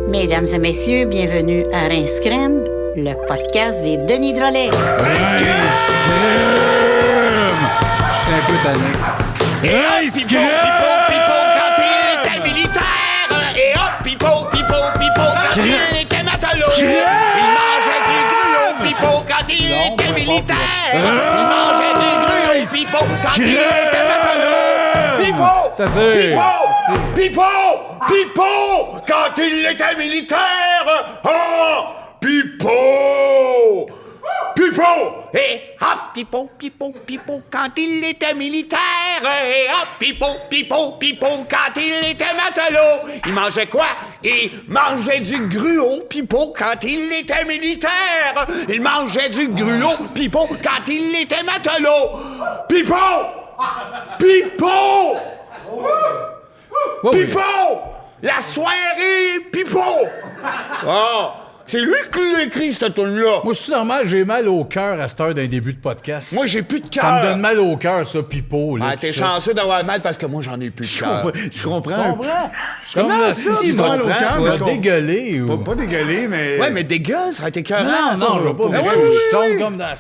Mesdames et messieurs, bienvenue à Rince Crème, le podcast des Denis Drolet. Rince Crème! Je suis un peu tanné. Rince Crème! Pipo, quand il était militaire. Et hop, Pipo, quand il était matelot. Il mangeait du gruau, Pipo, quand il était militaire. Il mangeait du gruau, Pipo, quand il était matelot. Pipo, quand il était militaire. Oh, Pipo! Et hop, Pipo, quand il était militaire. Et hop, Pipo, quand il était matelot. Il mangeait quoi? Il mangeait du gruau, Pipo, quand il était militaire. Il mangeait du gruau, Pipo, quand il était matelot. Pipo! La soirée, Pipo! Oh! C'est lui qui l'a écrit, cette tune-là. Moi, c'est normal, j'ai mal au cœur à cette heure d'un début de podcast. Moi, j'ai plus de cœur. Ça me donne mal au cœur, ça, Pipo. Là, T'es chanceux d'avoir mal parce que moi, j'en ai plus de cœur. Je comprends. Comment ça, si, tu mal au cœur, mais je comprends. dégueuler ou... Pas dégueuler, mais... Ouais, mais dégueule, ça aurait été cœur. Non, je vais pas. Je tombe comme dans...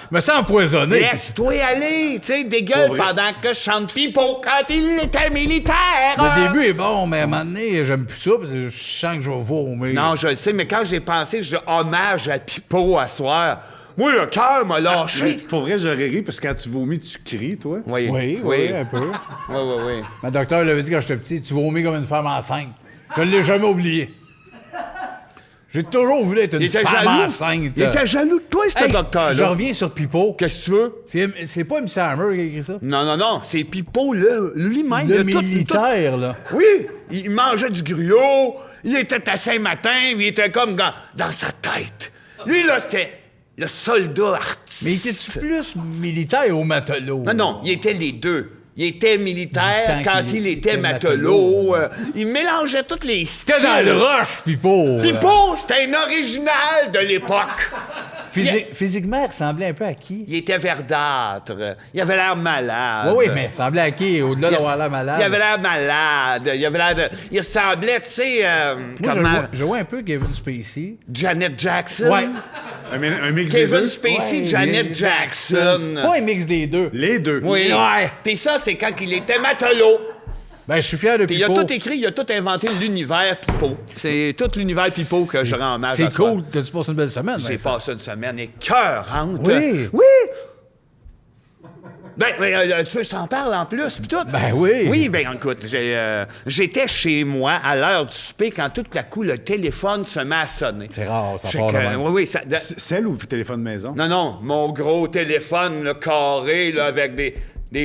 Me sens empoisonné. Laisse-toi aller, tu sais, dégueule pendant que je chante Pipo quand il était militaire. Le début est bon, mais à un moment donné, j'aime plus ça parce que je sens que je vais vomir. Non, je le sais, mais quand j'ai pensé, je hommage à Pipo à soir. Moi, le cœur m'a lâché. Pour vrai, j'aurais ri, parce que quand tu vomis, tu cries, toi. Oui, un peu. Oui. Ma docteur l'avait dit quand j'étais petit, tu vomis comme une femme enceinte. Je ne l'ai jamais oublié. J'ai toujours voulu être une femme enceinte. Il était jaloux de toi, ce docteur-là. Je reviens sur Pipo. Qu'est-ce que tu veux? C'est pas M. Hammer qui a écrit ça? Non, c'est Pipo lui-même. Le militaire, là. Oui, il mangeait du gruau, il était à Saint-Martin, il était comme dans sa tête. Lui, là, c'était le soldat artiste. Mais était-tu plus militaire ou matelot? Non, il était les deux. Il était militaire quand il était matelot. Il mélangeait toutes les styles. C'était dans le rush, Pipo. Pipo, c'était un original de l'époque. Physiquement, il ressemblait un peu à qui? Il était verdâtre. Il avait l'air malade. Oui, mais il ressemblait à qui, au-delà d'avoir l'air malade? Il avait l'air malade. Il ressemblait, tu sais... je vois un peu Kevin Spacey. Janet Jackson. Ouais. Un mix des Kevin deux. Spacey, Janet Jackson. Pas un mix des deux. Les deux. Oui. Ouais. Puis ça, c'est quand il était matelot. Ben, je suis fier de Puis Pipo. il a tout écrit, il a tout inventé l'univers Pipo. C'est tout l'univers Pipo que je rends hommage à C'est cool. soi. T'as-tu passé une belle semaine? J'ai Vincent? passé une semaine écœurante. Oui. Ben, tu s'en parles en plus, pis tout. Ben oui. Oui, ben écoute, j'étais chez moi à l'heure du souper quand tout à coup le téléphone se met à sonner. C'est rare, ça Fait part de que, même. oui, Celle ou téléphone maison? Non, mon gros téléphone, le carré, là, avec des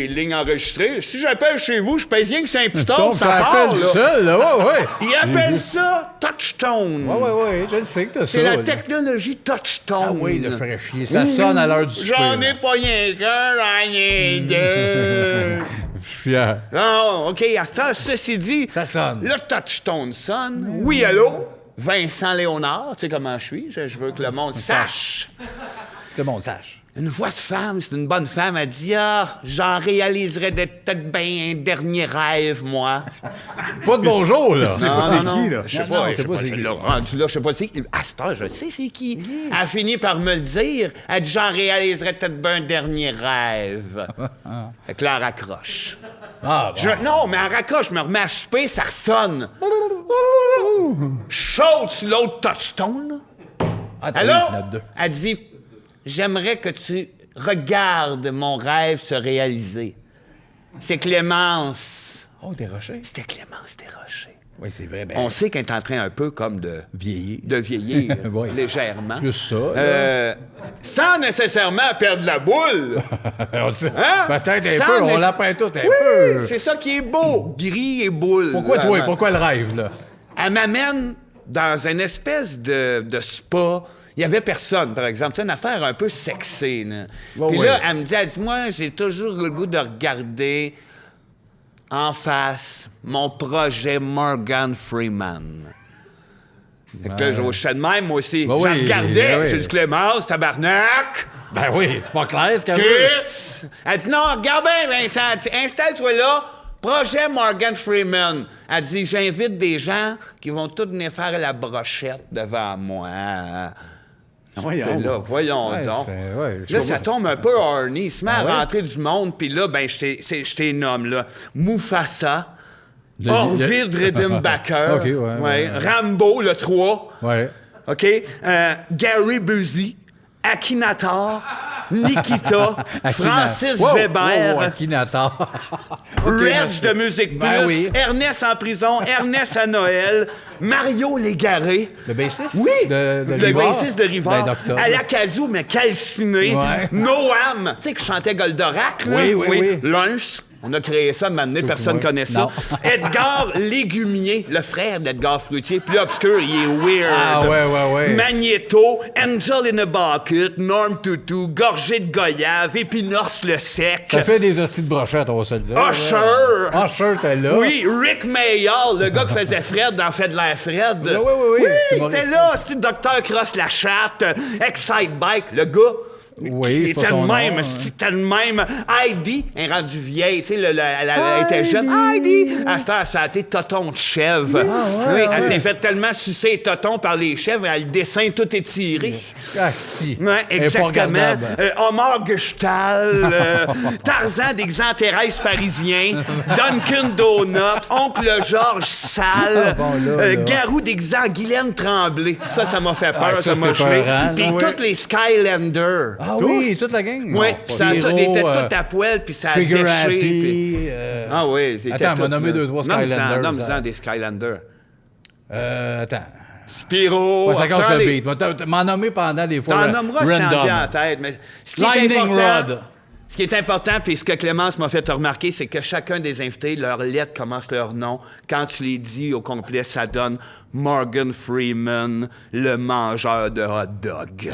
lignes enregistrées. Si j'appelle chez vous, je pèse rien que 5 pitons, ça part, appelle là. seul, là. Ouais. Ils appellent ça Touchtone. Ouais, je le sais que t'as ça. C'est la là. technologie Touchtone. Ah oui, le ferait chier. Ça sonne à l'heure du souper. J'en ai là. pas rien qu'un, j'en ai deux. Je suis fier. Non, OK, à ce temps, ceci dit... Ça sonne. Le Touchtone sonne. Oui, allô? Vincent Léonard, tu sais comment je suis. Je veux que le monde sache. Que mon sache. Une voix de femme, c'est une bonne femme, elle dit « Ah, j'en réaliserais peut-être bien un dernier rêve, moi. » Pas de bonjour, là. Tu sais pas c'est qui, là? Je sais Non, pas, non, je sais c'est pas, pas c'est je qui. l'ai rendu là, je sais pas c'est qui. À cette heure, je sais c'est qui. Elle a fini par me le dire. Elle dit « J'en réaliserais peut-être bien un dernier rêve. » Fait que là, elle raccroche. Ah, bon. Non, mais elle raccroche, je me remets à souper, ça ressonne. Je saute sur l'autre touchtone, là. Ah, t'as Allô? une note deux. Elle dit « J'aimerais que tu regardes mon rêve se réaliser. » C'est Clémence. Oh, t'es roché. C'était Clémence Desrochers. Oui, c'est vrai. Ben, On sait qu'elle est en train un peu comme de vieillir. vieillir Oui. légèrement. Plus ça. là. Sans nécessairement perdre la boule. On sait- Hein? Peut-être un Sans peu. On nécess- la peint tout un Oui, peu. c'est ça qui est beau. Gris et boule. Pourquoi toi? Vraiment. Pourquoi le rêve, là? Elle m'amène dans une espèce de spa. Il y avait personne, par exemple. C'est une affaire un peu sexy. Là. Ouais, Puis ouais. là, elle dit, moi, j'ai toujours le goût de regarder en face mon projet Morgan Freeman. Fait que là, je hochais de même, moi aussi. Ben Je oui, regardais, ben oui. j'ai dit, Clémence, tabarnak! Ben oui, c'est pas clair ce qu'elle veut. Chris! Elle dit, non, regarde bien, Vincent. Elle dit, installe-toi là. Projet Morgan Freeman. Elle dit, j'invite des gens qui vont tous venir faire la brochette devant moi. Voyons. Là, voyons Ouais, donc. ouais, je Là, comprends. ça tombe un peu horny. Il se met à ouais? rentrer du monde, puis là, ben, je t'ai nomme, là. Mufasa, Le- Orville Redenbacher, OK, ouais. Rambo, le 3, Ouais. OK? Gary Busey, Akinator, Nikita, Francis Wow, Weber, wow, Akinator. Reg de Musique Ben Plus, oui. Ernest en prison, Ernest à Noël, Mario Légaré. Le bassiste? Oui, De le Rivard? bassiste de Rivard. Ben, d'Octobre. Alakazou, mais calciné. Ouais. Noam, tu sais, qui chantait Goldorak, là? Oui. Lynch. On a créé ça, maintenant, personne ne ouais. connaît ça. Non. Edgar Légumier, le frère d'Edgar Fruitier, plus obscur, il est weird. Ah, ouais. Magnéto, Angel in a Bucket, Norm Tutu, Gorgé de Goyave, Épinorce le sec. Ça fait des hosties de brochettes, on va se le dire. Usher! Usher, t'es là. Oui, Rick Mayall, le gars qui faisait Fred dans Fait de l'air Fred. Oui, c'est il humoriste. était là, c'est Dr. Cross la chatte, Excite Bike, le gars. Oui, il c'est pas était son le même, nom, hein. c'était le même. Heidi, elle est rendue vieille, tu sais, elle était jeune. Heidi! À cette heure, elle se fait appeler Toton de chèvre. Oui, elle s'est fait tellement sucer Toton par les chèvres, elle a le dessin tout étiré. Asti. Ouais, Elle est pas exactement. regardable. Omar Gustal, Tarzan d'Exant Thérèse Parisien, Duncan Donut, Oncle Georges Sale, bon, là. Garou d'Exant Guylaine Tremblay. Ça m'a fait peur, Ah, ça, ça m'a c'était gelé. peurant, Puis là. tous les Skylanders. Ah oui, toute la gang. Oui, Non, puis ça Pyro, il était tout à poil, puis ça a Trigger déché. Happy. puis- Ah oui, c'était Attends, tout, m'a nommé là. 2-3 Skylanders. Nomme-en des Skylanders. Attends. Spiro. Ouais, ça casse reprends le les- beat. M'en nommer pendant des fois. T'en nommeras si t'en viens en tête, mais ce qui est Lightning important... Rod. Ce qui est important, puis ce que Clémence m'a fait remarquer, c'est que chacun des invités, leur lettre commence leur nom. Quand tu les dis au complet, ça donne Morgan Freeman, le mangeur de hot dog.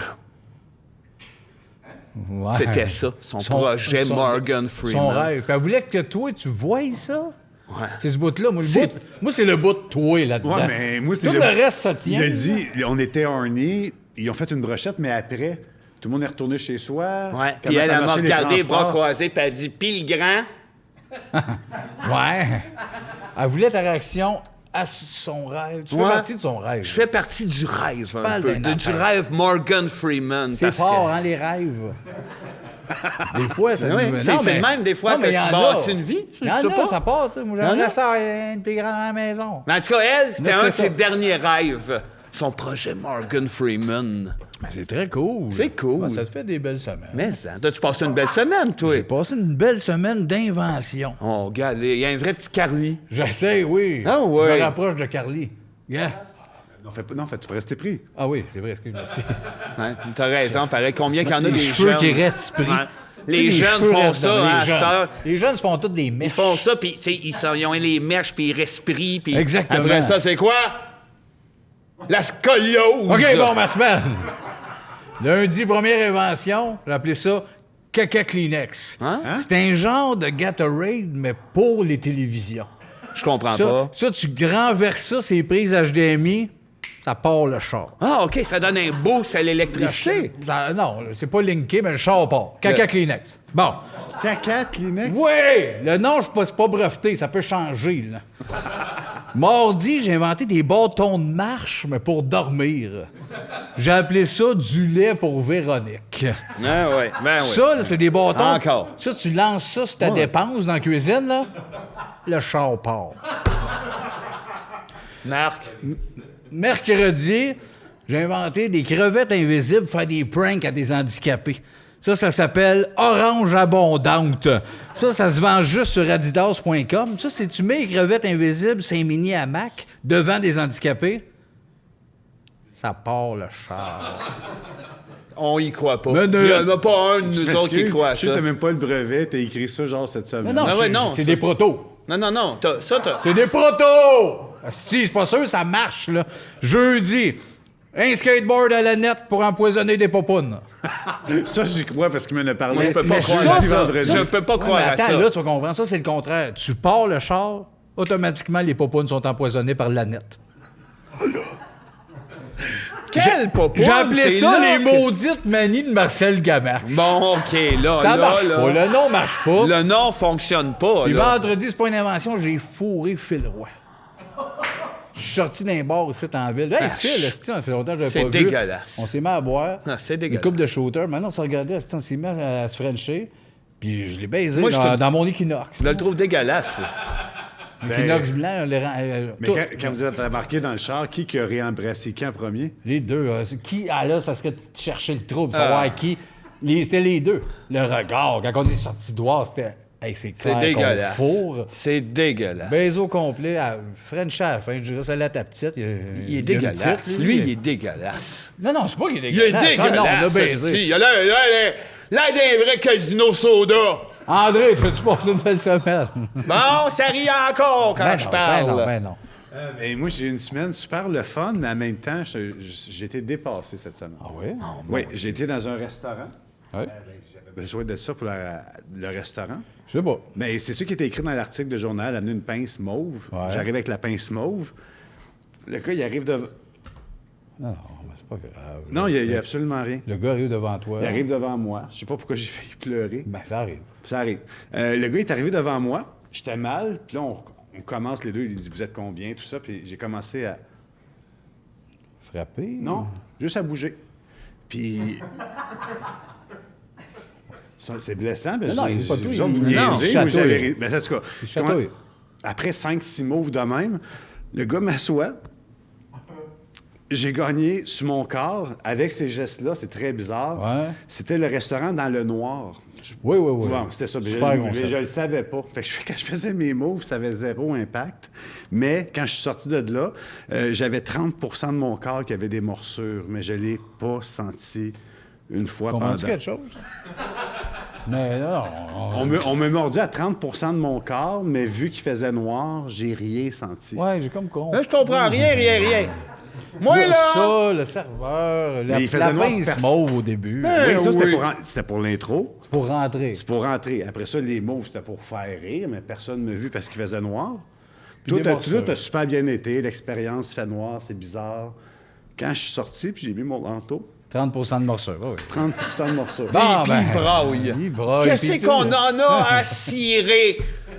Ouais. C'était ça, son projet Morgan Freeman. Son rêve. Puis elle voulait que toi, tu voies ça. Ouais. C'est ce bout-là. Moi, c'est le bout de toi là-dedans. Ouais, mais moi, c'est Tout le reste, ça tient. Il a dit, on était ornés, ils ont fait une brochette, mais après, tout le monde est retourné chez soi. Ouais. Comment Puis elle ça m'a marchait, les regardé, bras transports? croisés, puis elle dit, pis le grand. Ouais. Elle voulait ta réaction à son rêve. Tu fais Ouais. partie de son rêve. Je fais partie du rêve un parles peu, d'une du affaire. rêve Morgan Freeman. C'est parce fort, que- hein, les rêves. Des fois, ça Oui, nous... c'est le même des fois non, mais que y tu en bâtis a. une vie, je Il y en sais a, pas. ça part, tu sais. Moi, Y en j'aimerais a. ça, une plus grande à la maison. Mais en tout cas, elle, c'était Mais un c'est de ça. ses derniers rêves. Son projet Morgan Freeman. Mais c'est très cool. C'est cool. Ouais, ça te fait des belles semaines. Mais ça, t'as-tu passé une belle semaine, toi? J'ai passé une belle semaine d'invention. Oh, regarde, il y a un vrai petit Carly. J'essaie, oui. Ah ouais. Je me rapproche de Carly. Yeah. Non, tu vas rester pris. Ah oui, c'est vrai, excuse-moi. Hein? T'as raison, pareil. Combien qu'il y en a Les des cheveux jeunes? qui restent pris. Ouais. Les Tu sais, jeunes cheveux font restent ça, dans- hein, les à cette jeunes. heure. Les jeunes se font toutes des mèches. Ils font ça, puis ils ont les mèches, puis ils respirent, puis Exactement. après ça, c'est quoi? La scoliose! OK, bon, ma semaine. Lundi, première invention, j'ai appelé ça Caca Kleenex. Hein? C'est un genre de Gatorade, mais pour les télévisions. Je comprends Ça, pas. ça, tu renverses ça, c'est prises HDMI, ça part le char. Ah, OK, ça donne un boost à l'électricité. Non, c'est pas linké, mais le char part. Caca Kleenex. Bon. Caca, Kleenex. Oui! Le nom, c'est pas breveté, ça peut changer, là. Mardi, j'ai inventé des bâtons de marche, mais pour dormir. J'ai appelé ça du lait pour Véronique. Ah, ouais, ben oui. Ça, là, c'est des bâtons. Encore. Ça, tu lances ça sur ta dépense dans la cuisine, là, le char part. Marc. Mercredi, j'ai inventé des crevettes invisibles pour faire des pranks à des handicapés. Ça s'appelle Orange Abondante. Ça se vend juste sur adidas.com. Ça, si tu mets les crevettes invisibles, c'est mini à Mac, devant des handicapés, ça part le char. On y croit pas. Mais Il non. n'y en a pas un de nous autres qui Excuse, croit à je sais que ça. t'as même pas le brevet, t'as écrit ça genre cette semaine. Non, Ah ouais, non, c'est ça- des protos. Non. Ça, t'as... C'est des protos! Asti, c'est pas sûr, ça marche, là. Jeudi, Un skateboard à la nette pour empoisonner des popounes. Ça, j'y crois parce qu'il m'en a parlé. Moi, je peux pas croire jeudi, à ça. vendredi. Je peux pas croire mais à attends, ça. là, tu comprends. Ça, c'est le contraire. Tu pars le char, automatiquement, les popounes sont empoisonnées par la nette. Quel popoune! J'ai appelé c'est ça là les que- maudites manies de Marcel Gamache. Bon, OK, là, Ça là, marche là. pas. Le nom marche pas. Le nom fonctionne pas, Puis là. vendredi, c'est pas une invention, j'ai fourré Phil Roy. Je suis sorti d'un bar ici en ville. Hey, Phil, esti, ça fait longtemps que je l'avais C'est pas vu. dégueulasse. On s'est mis à boire. Ah, c'est Une dégueulasse. coupe de shooter. Maintenant, on s'est regardé, esti, on s'est mis à se frencher. Puis je l'ai baisé Moi, je te- dans mon Equinox. Je le trouve dégueulasse. Equinox blanc, Mais tout. quand vous êtes embarqué dans le char, qui aurait embrassé qui en premier? Les deux. Qui, là, ça serait de chercher le trou, savoir qui. C'était les deux. Le regard, quand on est sorti dehors, c'était. Hey, c'est C'est clair qu'on dégueulasse. fourre. C'est dégueulasse. Baiser au complet, à French à la fin. Je dirais, ça là ta petite. Il est y a une dégueulasse. petite, Lui, il est dégueulasse. Non, non, c'est pas qu'il est Il est dégueulasse. Ah, non, on a dégueulasse. baisé. esti. Il a l'air d'un vrai casino soda. André, t'as-tu passé une belle semaine? Bon, ça rit encore quand Ben je non, parle. Ben non, ben non. Mais moi, j'ai eu une semaine super le fun, mais en même temps, j'ai été dépassé cette semaine. Ah oui? Oui, j'ai été dans un restaurant. Oui. J'avais besoin de ça pour le restaurant. Je sais pas. Mais c'est ça qui était écrit dans l'article de journal, amener une pince mauve. Ouais. J'arrive avec la pince mauve. Le gars, il arrive devant... Non, mais c'est pas grave. Non, il n'y a absolument rien. Le gars arrive devant toi. Il arrive devant moi. Je sais pas pourquoi j'ai failli pleurer. Ben, ça arrive. Ça arrive. Le gars est arrivé devant moi. J'étais mal. Puis là, on commence les deux. Il dit, vous êtes combien? Tout ça. Puis j'ai commencé à... Frappé? Non, juste à bouger. Puis... Ça, c'est blessant. Ben, Non, il est pas tout, vous autres, vous il- non, niaisez. il Moi, j'avais... chatouille. Ben, en tout cas, Il chatouille. après 5-6 moves de même, le gars m'assoit. J'ai gagné sur mon corps avec ces gestes-là. C'est très bizarre. Ouais. C'était le restaurant dans le noir. Oui, oui, oui. Bon, c'était ça. Puis Super je concept. le savais pas. Fait que quand je faisais mes moves, ça avait zéro impact. Mais quand je suis sorti de là, j'avais 30 de mon corps qui avait des morsures, mais je l'ai pas senti une fois Comprends-tu pendant. quelque chose? Mais non, On me mordu à 30 de mon corps, mais vu qu'il faisait noir, j'ai rien senti. Ouais, j'ai comme con. Là, je comprends rien. Moi, là... Ça, le serveur, la, Mais il faisait la noir pince perso- mauve au début. Ben, Oui, ça, c'était oui. c'était pour l'intro. C'est pour rentrer. C'est pour rentrer. Après ça, les mots, c'était pour faire rire, mais personne ne m'a vu parce qu'il faisait noir. Puis Tout des morsures. a super bien été. L'expérience fait noir, c'est bizarre. Quand je suis sorti, puis j'ai mis mon manteau, 30 de morsure. Oui. 30 de morsures. Bon, Puis ben, il braille. il braille, Qu'est-ce puis qu'on tout. en a à cirer?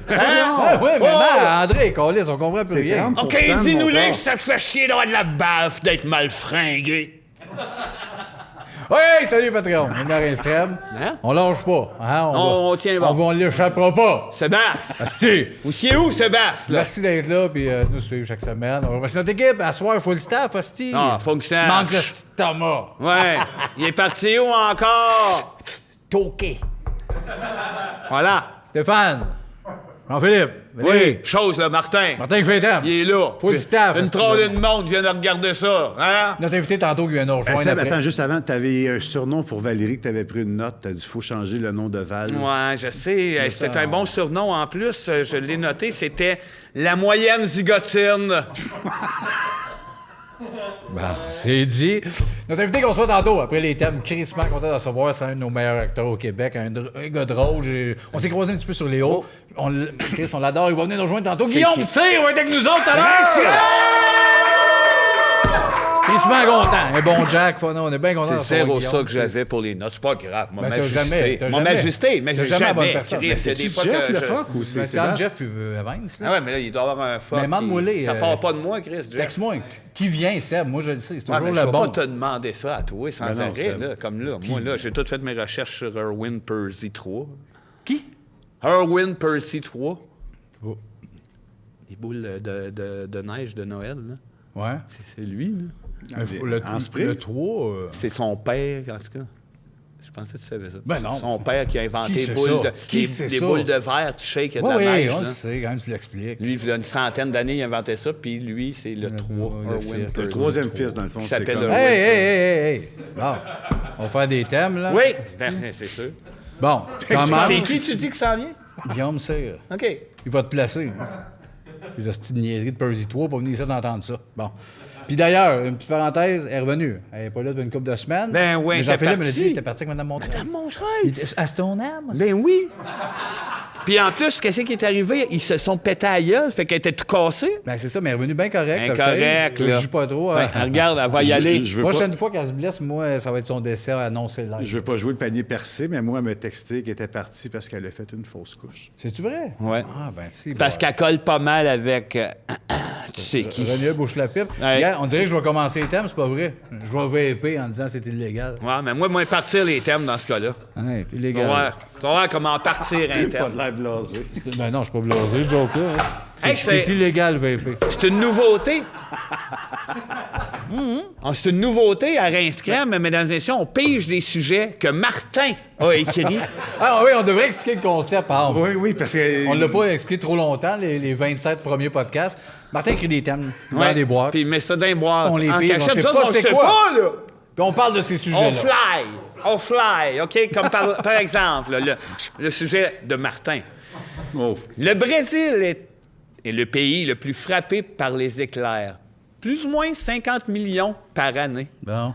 Hein? Ah, oui, mais Oh! non, André, Colis, on comprend plus C'est rien. 30. OK, 100% de dis-nous mon là corps. que ça te fait chier d'avoir de la baffe, d'être mal fringué. Oui, salut, Patreon. On a un crème. Hein? On lâche pas. Hein? On tient bon. On l'échappera pas. Sébastien! Asti! Où c'est où, Sébastien? là? Merci d'être là, puis nous suivre chaque semaine. On remercie notre équipe. À soir, full staff, Asti. Ah, faut que ça Manque le marche. petit Thomas. Ouais. Il est parti où encore? Toqué. Voilà. Stéphane. Jean-Philippe. Oui, chose, là, Martin. Martin qui fait temps. Il est là. Full staff. Une asti, trollée là. de monde vient de regarder ça. Hein? Notre invité tantôt qui vient nous rejoindre Seb, après. attends, juste avant, tu avais un surnom pour Valérie que tu avais pris une note. Tu as dit qu'il faut changer le nom de Val. Ouais, je sais. C'était un bon surnom en plus. Je l'ai noté. C'était la moyenne zygotine. Bon, c'est dit. Notre invité qu'on soit tantôt, après les thèmes, crissement content de recevoir, c'est un de nos meilleurs acteurs au Québec, un gars drôle. On s'est croisé un petit peu sur les hauts. Chris, on l'adore, il va venir nous rejoindre tantôt. Guillaume qui? Cyr va être avec nous autres tout à l'heure! Crissement content. Un bon Jack, on est bien content de C'est recevoir zéro ça Guillaume que Cyr. j'avais pour les notes. C'est pas grave. Moi, Ben, t'as jamais- m'ajuster. Moi, m'ajuster, mais t'as j'ai jamais la bonne jamais. personne. Chris, Mais c'est des C'est fois Jeff que le je- fuck ou Ben, c'est quand Sébastien? Jeff puis Vince, là. Ah ouais, mais là, il doit y avoir un fuck. Mais demande-moi les, Ça part pas de moi, Chris, Jeff. Texte-moi, qui vient, Seb? Moi, je le sais, c'est Ouais, toujours mais je le vais bon. pas te demander ça à toi sans Ben non, arrêt, Seb. là, comme là. Moi, là, j'ai tout fait mes recherches sur Erwin Percy 3. Qui? Erwin Percy 3. Oh. Les boules de neige de Noël, là. Ouais. C'est lui, là. En spray? Le 3... C'est son père, en tout cas. Je pensais que tu savais ça. Ben non. C'est son père qui a inventé Qui les sait boules ça? de, Qui des, sait des ça? boules de verre, tu sais qu'il y a de Oui, la oui, neige. on là. le sait, quand même, tu l'expliques. Lui, il y a une centaine d'années, il a inventé ça, puis lui, c'est le 3. le Erwin fils. Percy Le troisième 3. fils, dans le fond, Qui c'est s'appelle comme... Erwin. Hey! Bon, on va faire des thèmes, là. Oui, ben, c'est sûr. Bon, comment? C'est qui tu dis que ça vient? Guillaume Cyr. OK. Il va te placer. Les hosties de niaiseries de Percy 3 pour venir ici d'entendre ça. Bon. Puis d'ailleurs, une petite parenthèse, elle est revenue. Elle n'est pas là depuis une couple de semaines. Ben oui, mais elle Jean-Philippe était me l'a dit, partie. t'es parti avec Mme Montreuil. Madame Montreuil! À Stoneham? Ben oui! Puis en plus, qu'est-ce qui est arrivé? Ils se sont pétés à gueule, fait qu'elle était tout cassée. Ben c'est ça, mais elle est revenue bien correcte. Ben comme ça. correct, Je là. joue pas trop. Ben, regarde, elle va y aller. Je veux pas, Prochaine fois qu'elle se blesse, moi, ça va être son décès annoncé live. je veux pas jouer le panier percé, mais moi, elle m'a texté qu'elle était partie parce qu'elle a fait une fausse couche. C'est-tu vrai? Ouais. Ah, ben si. Parce qu'elle colle pas mal avec... tu sais qui. René bouche la pipe. Ouais. Hier, on dirait que je vais commencer les thèmes, c'est pas vrai. Je vais VP en disant que c'est illégal. Ouais, mais moi, partir les thèmes dans ce cas-là. Ouais, c'est Tu vas illégal. voir. Tu vas voir comment partir un Pas thème. de l'air blasé. Ben non, je suis pas blasé, ce joke-là. Hein. Hey, C'est illégal, VP. C'est une nouveauté. Ah, c'est une nouveauté à Rince-Crème, mesdames et messieurs. On pige des sujets que Martin a écrits. Ah oui, on devrait expliquer le concept, par exemple. Oui, oui, parce que... On l'a pas expliqué trop longtemps, les 27 premiers podcasts. Martin écrit des thèmes, Ouais. dans des boîtes. Puis il met ça dans les boîtes. On les En pige, cachette. on sait Ça, pas on c'est sait quoi. pas, là. Puis on parle de ces sujets-là. On fly, OK? Comme par exemple, le sujet de Martin. Oh. Le Brésil est le pays le plus frappé par les éclairs. Plus ou moins 50 millions par année. Bon.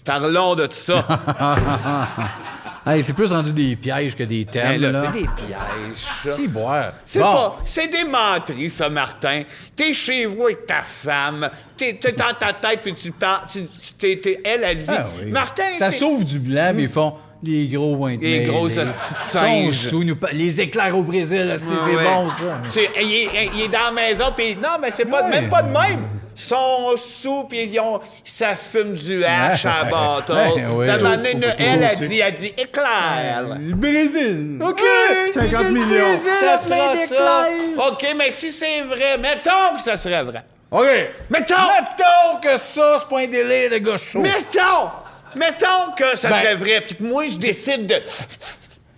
Parlons de tout ça. Hey, c'est plus rendu des pièges que des thèmes. Ben là, là. c'est des pièges, ça. Si, boire. C'est Bon. pas... C'est des menteries, ça, Martin. T'es chez vous avec ta femme, t'es dans ta tête, puis tu parles... Elle a dit... Ah oui. Martin... Ça t'es- sauve du blanc, mais ils font les gros vont être Les mêlés. gros hosties de singes. Sont sous, les éclairs au Brésil, hostie, c'est Ouais. bon, ça. Il est dans la maison, puis non, mais c'est pas, Ouais. même pas de même. Ils sont sous, puis ça fume du hache à la bâton. Ouais, ouais. La manée, Tout- elle a aussi. dit éclair. Le Brésil. OK. 50 millions. Ça sera ça. OK, mais si c'est vrai, mettons que ça serait vrai. OK. Mettons, Que ça, c'est pas un délire de gars chaud. mettons que ça Ben- serait vrai, puis que moi, je décide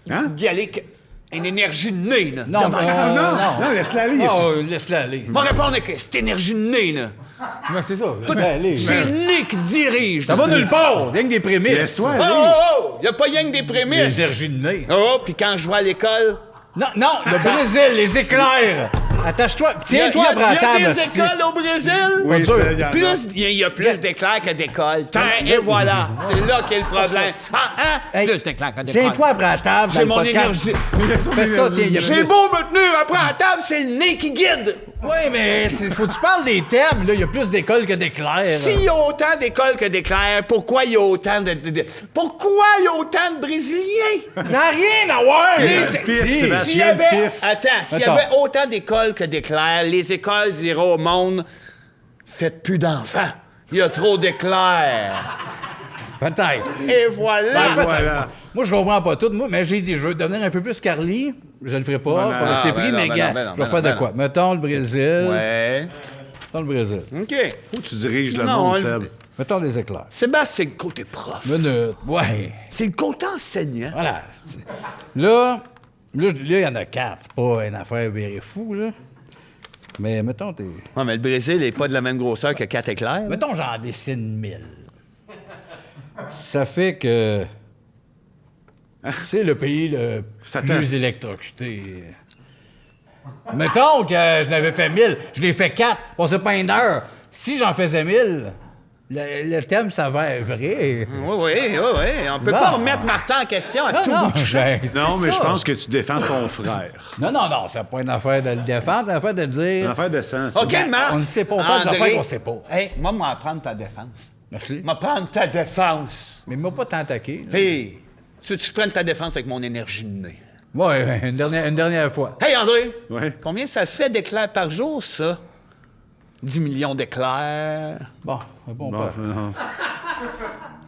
Hein? d'y aller avec une énergie de nez, là. Non, De même. Non, laisse-la aller. Oh, laisse-la aller. Moi, répondre avec cette énergie de nez, là. Mais c'est ça, laisse-la aller. C'est le nez qui dirige. Ça va nulle part. C'est rien que des prémices. Laisse-toi Oh, aller. oh, oh! Y a pas rien que des prémices. L'énergie de nez. Oh, puis quand je vais à l'école... Non, le Brésil, les éclairs. Attache-toi. Tiens-toi après la Il y table. a des hostie. écoles au Brésil? Oui, ça, il y en a. Il y a plus d'éclairs que d'écoles. Et voilà. C'est là qu'est le problème. Hey, Plus d'éclairs que d'écoles. Tiens-toi après la table. J'ai dans le mon podcast. énergie. Fais ça, tiens. il y a J'ai plus- beau me tenir après la table, c'est le nez qui guide. Oui, mais faut que tu parles des thèmes. Là, il y a plus d'écoles que d'éclairs. S'il y a autant d'écoles que d'éclairs, pourquoi il y a autant pourquoi il y a autant de Brésiliens? Ça n'a rien à voir. Les- Pif, Si. Sébastien. S'il y avait, Pif. s'il y Attends. avait autant d'écoles que d'éclairs, les écoles diraient au monde faites plus d'enfants. Il y a trop d'éclairs. Peut-être. Et voilà. Voilà. Moi, je comprends pas tout, moi, mais j'ai dit, je veux devenir un peu plus Carly. Je le ferai pas, non. pour rester Ah, pris, ben non, mais ben gars, non, ben non, je vais ben faire non, de ben quoi? Mettons le Brésil. Ouais. Mettons le Brésil. OK. Faut que tu diriges le Non, monde, on- Seb. Mettons des éclairs. Sébastien, c'est le côté prof. Minute. Ouais. C'est le côté enseignant. Voilà. Là, il y en a 4. C'est pas une affaire virée fou, là. Mais mettons, Non, mais le Brésil n'est pas de la même grosseur que 4 éclairs. mettons, j'en dessine 1000. Ça fait que c'est le pays le Ça plus t'ass- électrocuté. Mettons que je n'avais fait 1000, je l'ai fait 4. Bon, c'est pas une heure. Si j'en faisais 1000, le thème s'avère vrai. Oui. On peut Bon. pas remettre Martin en question à Non, tout non, bout de champ. ben, c'est Non, mais je ça. pense que tu défends ton frère. Non, c'est pas une affaire de le défendre, c'est une affaire de Une dire. affaire de sens. OK, Marc. on ne sait pas, on parle des André. affaires qu'on sait pas. Hey, moi, m'apprendre ta défense. Merci. M'apprendre ta défense. Mais il m'a pas tant attaqué. là. Hey, tu veux que je prenne ta défense avec mon énergie de nez? Ouais, une dernière fois. Hey, André! Ouais. Combien ça fait d'éclairs par jour, ça? 10 millions d'éclairs. Bon, réponds Bon, pas. non.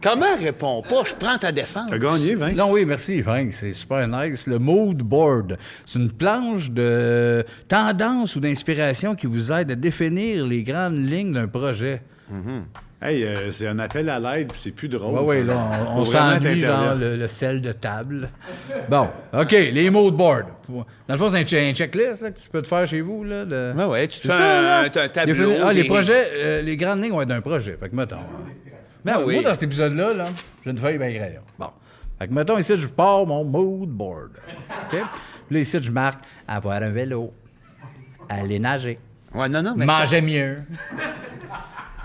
Comment réponds pas? Je prends ta défense. T'as gagné, Vince. Non, oui, merci, Frank. C'est super nice. Le mood board, c'est une planche de tendance ou d'inspiration qui vous aide à définir les grandes lignes d'un projet. Hey, c'est un appel à l'aide, puis c'est plus drôle. Oui, là, on Faut vraiment s'ennuie, genre t'intervenir. le sel de table. Bon, OK, les mood board. Dans le fond, c'est un checklist là, que tu peux te faire chez vous. Là, de... Ouais, tu te C'est fais ça, là. un tableau. Les des- projets, les grandes lignes vont être d'un projet. Fait que mettons. Ben oui. Moi, dans cet épisode-là, là, j'ai une feuille bien crayon. Bon. Fait que mettons, ici, je pars mon mood board. OK? Puis là, ici, je marque avoir un vélo, aller nager, Ouais, non, mais manger mieux,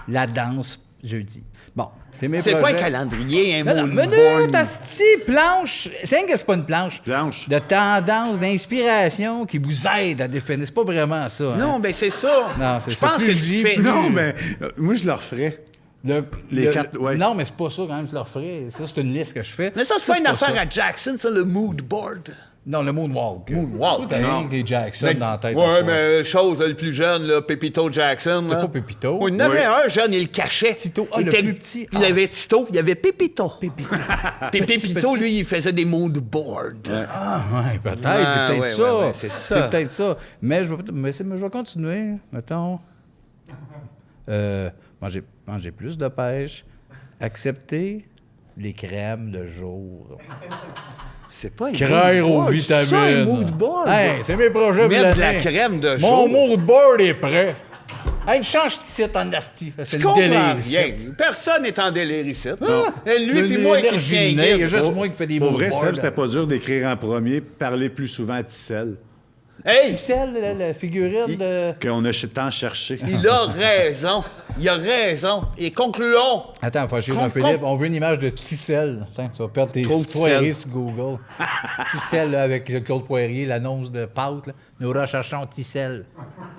la danse jeudi. Bon, c'est mes C'est projets. pas un calendrier, un Non, non, mood mais board. non, asti, planche. C'est rien que c'est pas une planche. Planche. De tendance, d'inspiration qui vous aide à définir. C'est pas vraiment ça. hein. Non, ben c'est ça. Non, c'est Je ça. pense Plus que je tu vis, fais... plus- Non, mais moi, je le referais. Les quatre, ouais. Non, mais c'est pas ça quand même que je leur ferais. Ça, c'est une liste que je fais. Mais ça, c'est pas une affaire ça. à Jackson, ça, le mood board. Non, le moonwalk. Moonwalk, T'as non. rien que les Jackson dans la tête. Ouais, ce soir. mais chose, là, le plus jeune, là, Pépito Jackson. C'était là. pas Pépito. Oui, il y en avait Oui. un jeune, il le cachait. Tito. Ah, Il le était- plus petit. Il y avait Tito, il y avait Pépito. Pépito. Puis Petit, Pépito, petit. lui, il faisait des mood boards. Ah, ouais, peut-être. Ah, c'est peut-être ouais, ça. ouais, ouais, c'est ça. C'est peut-être ça. Mais je vais continuer. Mettons. Manger plus de pêche. Accepter les crèmes de jour. C'est pas un Crère mood aux board, c'est ça, un vitamines. mood board. Hey, c'est mes projets pour Mettre de la l'année. crème de Mon jour. mood board est prêt. Hey, change de site en asti. C'est Je le comprends délire rien. ici. Personne n'est en délire ici. Et lui Le- puis moi qui l'énergie tient du nez, il y a guide. juste moi qui fais des Pour mood vrai, boards. Seb, c'était pas dur d'écrire en premier, parler plus souvent à Tissel, Hey, Celle, la figurine de... qu'on a tant cherché. il a raison. Il a raison. Et concluons. Attends, faut chez Com- Jean-Philippe, com- on veut une image de Tissel. Tiens, tu vas perdre tes Trop soirées Tissel. sur Google. Tissel, là, avec Claude Poirier, l'annonce de pâte. Là. Nous recherchons Tissel.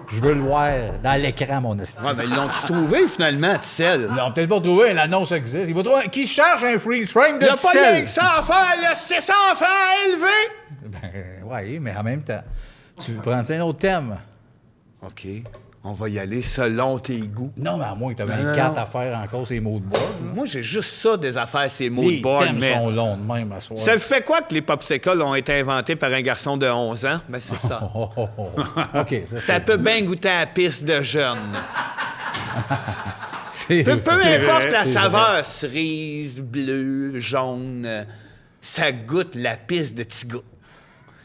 Je veux le voir dans l'écran, mon esti. Ouais, mais ils l'ont-tu trouvé finalement, Tissel? Ils l'ont peut-être pas trouvé, l'annonce existe. Il va trouver... Qui cherche un freeze frame de Il n'y a pas rien Tissel? que ça à faire, là. C'est ça à faire à élever. Ben, ouais, mais en même temps, tu prends un autre thème. OK. On va y aller selon tes goûts. Non, mais à moins que tu avais Non, 24 non. affaires encore, ces mots de board. Moi, j'ai juste ça des affaires, ces mood Les boards, thèmes mais... sont longs de même à soir. Ça fait quoi que les popsicles ont été inventés par un garçon de 11 ans? Ben, c'est ça. Oh, oh, oh. OK, Ça peut bien goûter à la pisse de jeune. c'est... Peu C'est importe vrai, la c'est saveur, cerise, bleu, jaune, ça goûte la pisse de petit gars.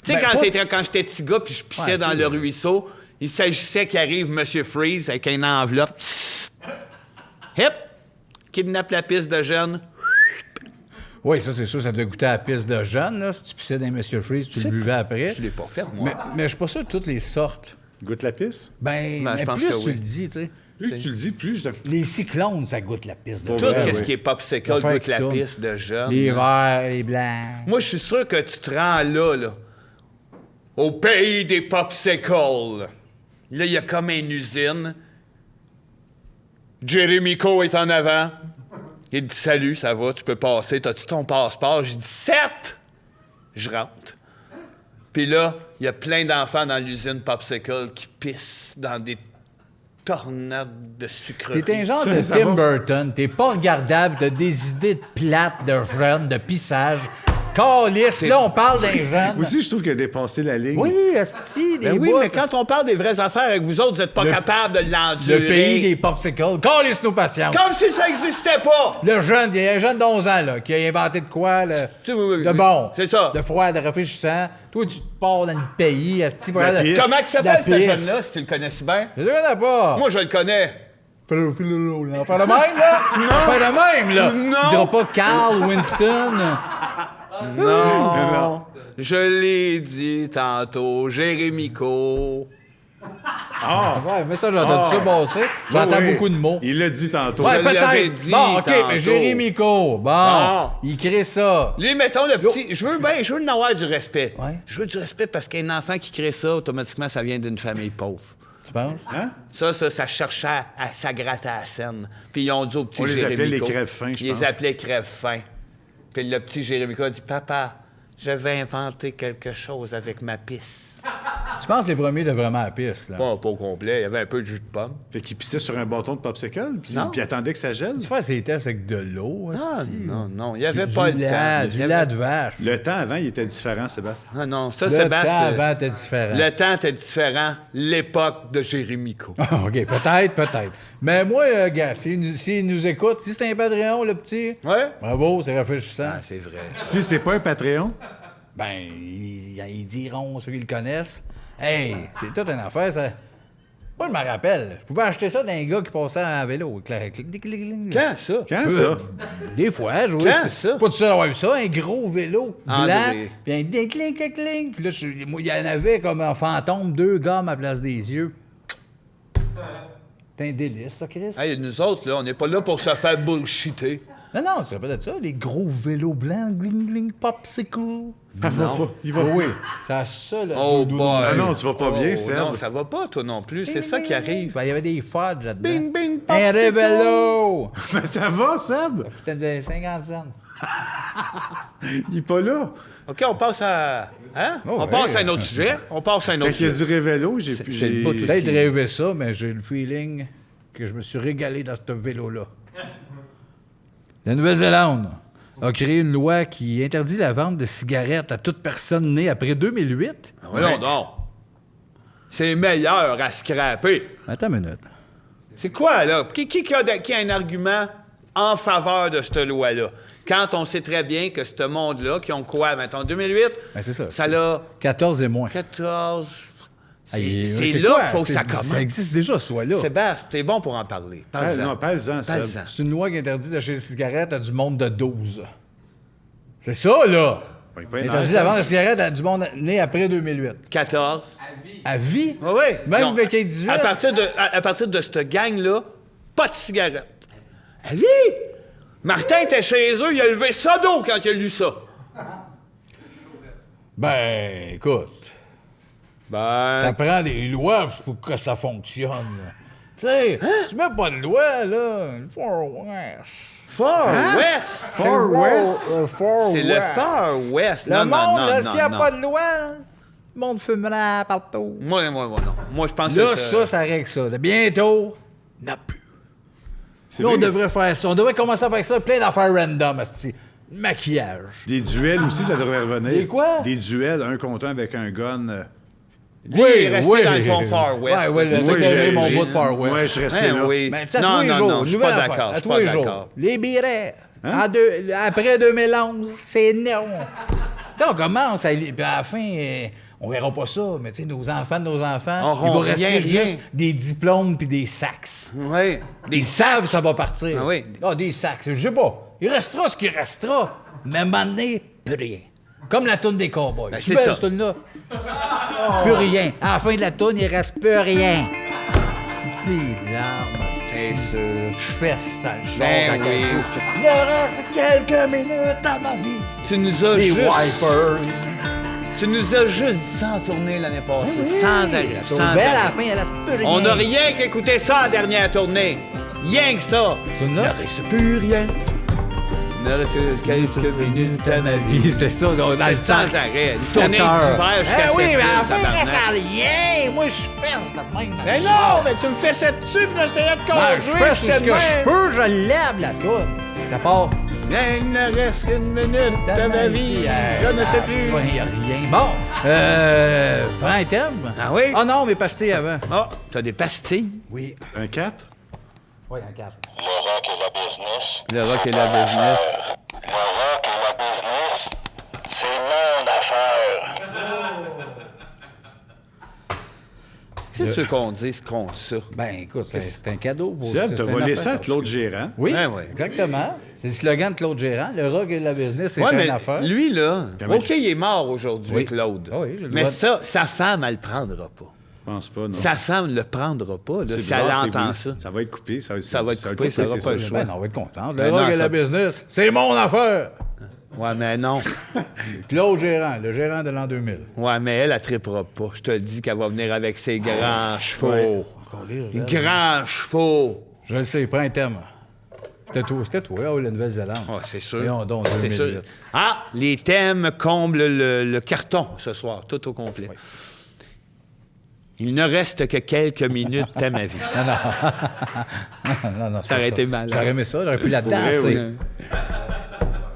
Tu sais, Ben, quand j'étais petit gars puis je pissais Ouais, dans c'est le vrai. ruisseau, il s'agissait qu'arrive M. Freeze avec une enveloppe. Hip! Kidnappe la pisse de jeune. Oui, ça, c'est sûr, ça devait goûter à la piste de jeune, là. Si tu pissais dans Monsieur Freeze, tu le buvais après. Je l'ai pas fait, moi. Mais je suis pas sûr de toutes les sortes. Goûte la pisse? Ben, Ben, je mais pense plus que tu oui. le dis, tu sais. Plus que tu le dis, plus je... Les cyclones, ça goûte la piste de Pour Tout jeune. vrai, ce oui. qui est popsicle L'affaire goûte qui la tourne. pisse de jeune. Les verts, les blancs. Moi, je suis sûr que tu te rends là. Au pays des popsicles. Là, il y a comme une usine. Jeremy Co est en avant. Il dit « Salut, ça va, tu peux passer. T'as-tu ton passeport? » Je dis « 7! » Je rentre. Puis là, il y a plein d'enfants dans l'usine popsicle qui pissent dans des tornades de sucreries. T'es un genre Ça, de ça Tim va. Burton. T'es pas regardable. T'as des idées de plates, de jeunes, de pissage. Calice, là, on parle d'un jeune. Aussi, je trouve qu'il a dépassé la ligne. Oui, esti, des Ben oui, bouts. mais quand on parle des vraies affaires avec vous autres, vous n'êtes pas capable de l'endurer. Le pays des popsicles. Calice nos patients. Comme si ça n'existait pas! Le jeune, il y a un jeune d'11 ans là, qui a inventé de quoi? Oui, oui, de oui. bon. C'est ça. De froid, de rafraîchissant. Toi, tu te pars dans le pays, esti, pour La regarder- pisse. Comment il s'appelle, ce La pisse. jeune-là, si tu le connais si bien? Je le connais pas. Moi, je le connais. Fais-le là. Faire le même, là? Non. Faire le même, là. Non. Tu diras pas Carl Winston. Non. Je l'ai dit tantôt, Jérémy Co. Ouais, mais ça, j'ai entendu ça passer. J'entends Oui, oui. beaucoup de mots. Il l'a dit tantôt. Ouais, Je l'avais peut-être. dit Bon, OK, tantôt. mais Jérémy Co. Bon, Bon. il crée ça. Lui, mettons le petit. Je veux en avoir du respect. Ouais. Je veux du respect parce qu'un enfant qui crée ça, automatiquement, ça vient d'une famille pauvre. Tu penses? Hein? Ça cherchait ça grattait à la scène. Puis ils ont dit au petit On les Jérémy appelait les Co. crèves-fins, je Ils pense. les appelaient crèves-fins. Puis le petit Jérémy Co a dit « Papa, je vais inventer quelque chose avec ma pisse. Tu penses que les premiers de vraiment la piste, » là? Pas au complet, il y avait un peu de jus de pomme. Fait qu'il pissait sur un bâton de popsicle, puis Non. il attendait que ça gèle. Tu fais ces tests avec de l'eau, Ah, esti. non, il n'y avait pas le temps. Du lait de vache. Le temps avant, il était différent, Sébastien. Ah non, ça, Le Sébastien. temps avant était différent. Le temps était différent. L'époque de Jérémy Co. Ah, OK, peut-être. Mais moi, gars, s'il nous écoute, si c'est un Patreon, le petit, Ouais? bravo, c'est rafraîchissant. Ah, c'est vrai. Si c'est pas un Patreon, Ben, ils diront, ceux qui le connaissent, hey, c'est toute une affaire, ça. Moi, je me rappelle, je pouvais acheter ça d'un gars qui passait à vélo. Quand ça? quand ça? Des fois, je vois. Quand c'est ça? Pas tout seul d'avoir vu ça, un gros vélo blanc, André. puis un cling. Puis là, moi, il y en avait comme un fantôme, 2 gommes à la place des yeux. C'est un délice, ça, Chris. Hey, nous autres, là, on n'est pas là pour se faire bullshiter. Non, tu te rappelles de ça? Les gros vélos blancs, gling, gling, popsicle. Ça va pas. Il va Oui, c'est ça, là. Oh boy! Ah non, tu vas pas bien, Seb. Non, ça va pas, toi non plus. C'est ça qui arrive. Ben, il y avait des fudge là-dedans. Bing, bing, Un popsicle. révélo! Mais ça va, Seb? Peut-être de 50 cents. Il est pas là. OK, on passe à... Hein? Oh, On passe ouais. à un autre sujet. On passe à un Quand autre il y a sujet. du révélo, j'ai C'est- pu... c'est pas tout Peut-être rêvé ça, mais j'ai le feeling que je me suis régalé dans ce vélo-là. La Nouvelle-Zélande a créé une loi qui interdit la vente de cigarettes à toute personne née après 2008. Voyons donc. C'est meilleur à scraper. Attends une minute. C'est quoi, là? Qui a un argument en faveur de cette loi-là? Quand on sait très bien que ce monde-là, qui ont quoi, mettons, 2008? Ben, c'est ça. Ça l'a 14 et moins. 14... C'est C'est là quoi? qu'il faut que ça Ça commence. existe déjà, ce loi-là. Sébastien, t'es bon pour en parler. Ah, Parle-en. non, parle-en, Seb. Parle-en. C'est une loi qui interdit d'acheter des cigarettes à du monde de 12. C'est ça, là! Oui, pas Interdit énorme, la vente de cigarettes à du monde né après 2008. 14. À vie? Oui, oui. Même Non, avec les 18? À partir de cette gang-là, pas de cigarette. À vie! Martin était chez eux, il a levé ça d'eau quand il a lu ça. Ben, écoute, Ben... ça prend des lois pour que ça fonctionne. Tu sais, tu mets pas de loi, là. Le Far West. Far West! Far West? Far C'est le West. Far West. Le Non, monde, non, non, là, non, s'il n'y a non. pas de loi, là, le monde fumera partout. Moi, non. Moi, je pense Là, que... ça règle ça. De bientôt, n'a plus. C'est Là, on vrai que devrait faire ça. On devrait commencer à faire ça, plein d'affaires random, asti. Maquillage. des duels aussi, ça devrait revenir. Des quoi? Des duels, un contre un avec un gun. Lui, il est resté dans le fond Far West. Ouais, ouais, C'est le ça mec que a aimé j'ai- mon j'ai- bout de Far West. Ouais, je suis resté Ben là. oui. Ben, tu sais, à Non, tous les non, jours, non, je suis pas nouvelle affaire, d'accord. à Je suis tous pas les jours. d'accord. Les billets, Hein? après 2011, c'est non. Là, on commence, puis à la fin, on verra pas ça, mais tu sais, nos enfants, Auront il va rester rien. juste des diplômes puis des sacs. Oui. Ils savent que ça va partir. Ah oui. Ah, des sacs, je sais pas. Il restera ce qui restera, mais à un moment donné, plus rien. Comme la toune des Cowboys. Ben, Tu c'est belle, ça. cette toune-là? Plus rien. À la fin de la toune, il reste plus rien. Les larmes. C'est sûr. Je fesse dans le char. Ben quand oui. elle joue. Il reste quelques minutes à ma vie. Tu nous as Les juste... wipers. Tu nous as juste dit ça en tournée l'année passée. Sans arrêt. C'est Sans belle, à la arrêt. fin, il reste plus rien. On n'a rien qu'écouté ça en dernière tournée. Rien que ça. C'est Il ne là? reste plus rien. Il ne reste que quelques minutes à ma vie. C'était ça, dans le C'est sans temps. arrêt. Sauteur. L'année d'hiver jusqu'à Eh oui, cette mais à la île, fin, il reste tabarnak. à rien. Moi, je fesse de même. dans Mais le non, char. mais tu me fais ça dessus puis j'essayais de Ben, conduire. je fais j'étais ce de que même. je peux, je lève la toune. Ça part. Il ne reste qu'une minute à ma vie. Je ne sais plus. Il n'y a rien. Bon, prends un thème. Ah oui? Ah non, mais pastilles avant. Ah, t'as des pastilles. Oui. Un 4? Oui, un 4. Le rock et la business. Le rock et la business. Le rock et la business, c'est mon affaire. C'est ce qu'on dit contre ça. Ben, écoute, c'est un cadeau. Pour Seb, c'est t'as une volé affaire. ça à Claude Gérant. Oui, Ben oui. exactement. C'est le slogan de Claude Gérant. Le rock et la business, c'est Ouais, une mais affaire. lui, là, Comment OK, il est mort aujourd'hui, Oui. Claude. Ah oui, j'ai le mais droit de- ça, sa femme, elle le prendra pas. Je pense pas, non. Sa femme ne le prendra pas, là, C'est si bizarre, elle c'est entend oui. ça. Ça va être coupé. Ça va être coupé, ça aura c'est pas le sûr. choix. Ben non, on va être content. Le Ben rock non, et ça- la business, c'est mon affaire. Ouais, mais non. Claude Gérant, le gérant de l'an 2000. Ouais, mais elle trippera pas. Je te le dis qu'elle va venir avec ses grands chevaux. Encore lire, Les là. grands chevaux. Je le sais, prends un thème. C'était toi, oh, la Nouvelle-Zélande. Ah, c'est sûr. Voyons donc, C'est 2008. sûr. Ah, les thèmes comblent le carton ce soir, tout au complet. Il ne reste que quelques minutes à ma vie. Non, Ça aurait été malade. J'aurais aimé ça, j'aurais pu la vrai, danser. oui.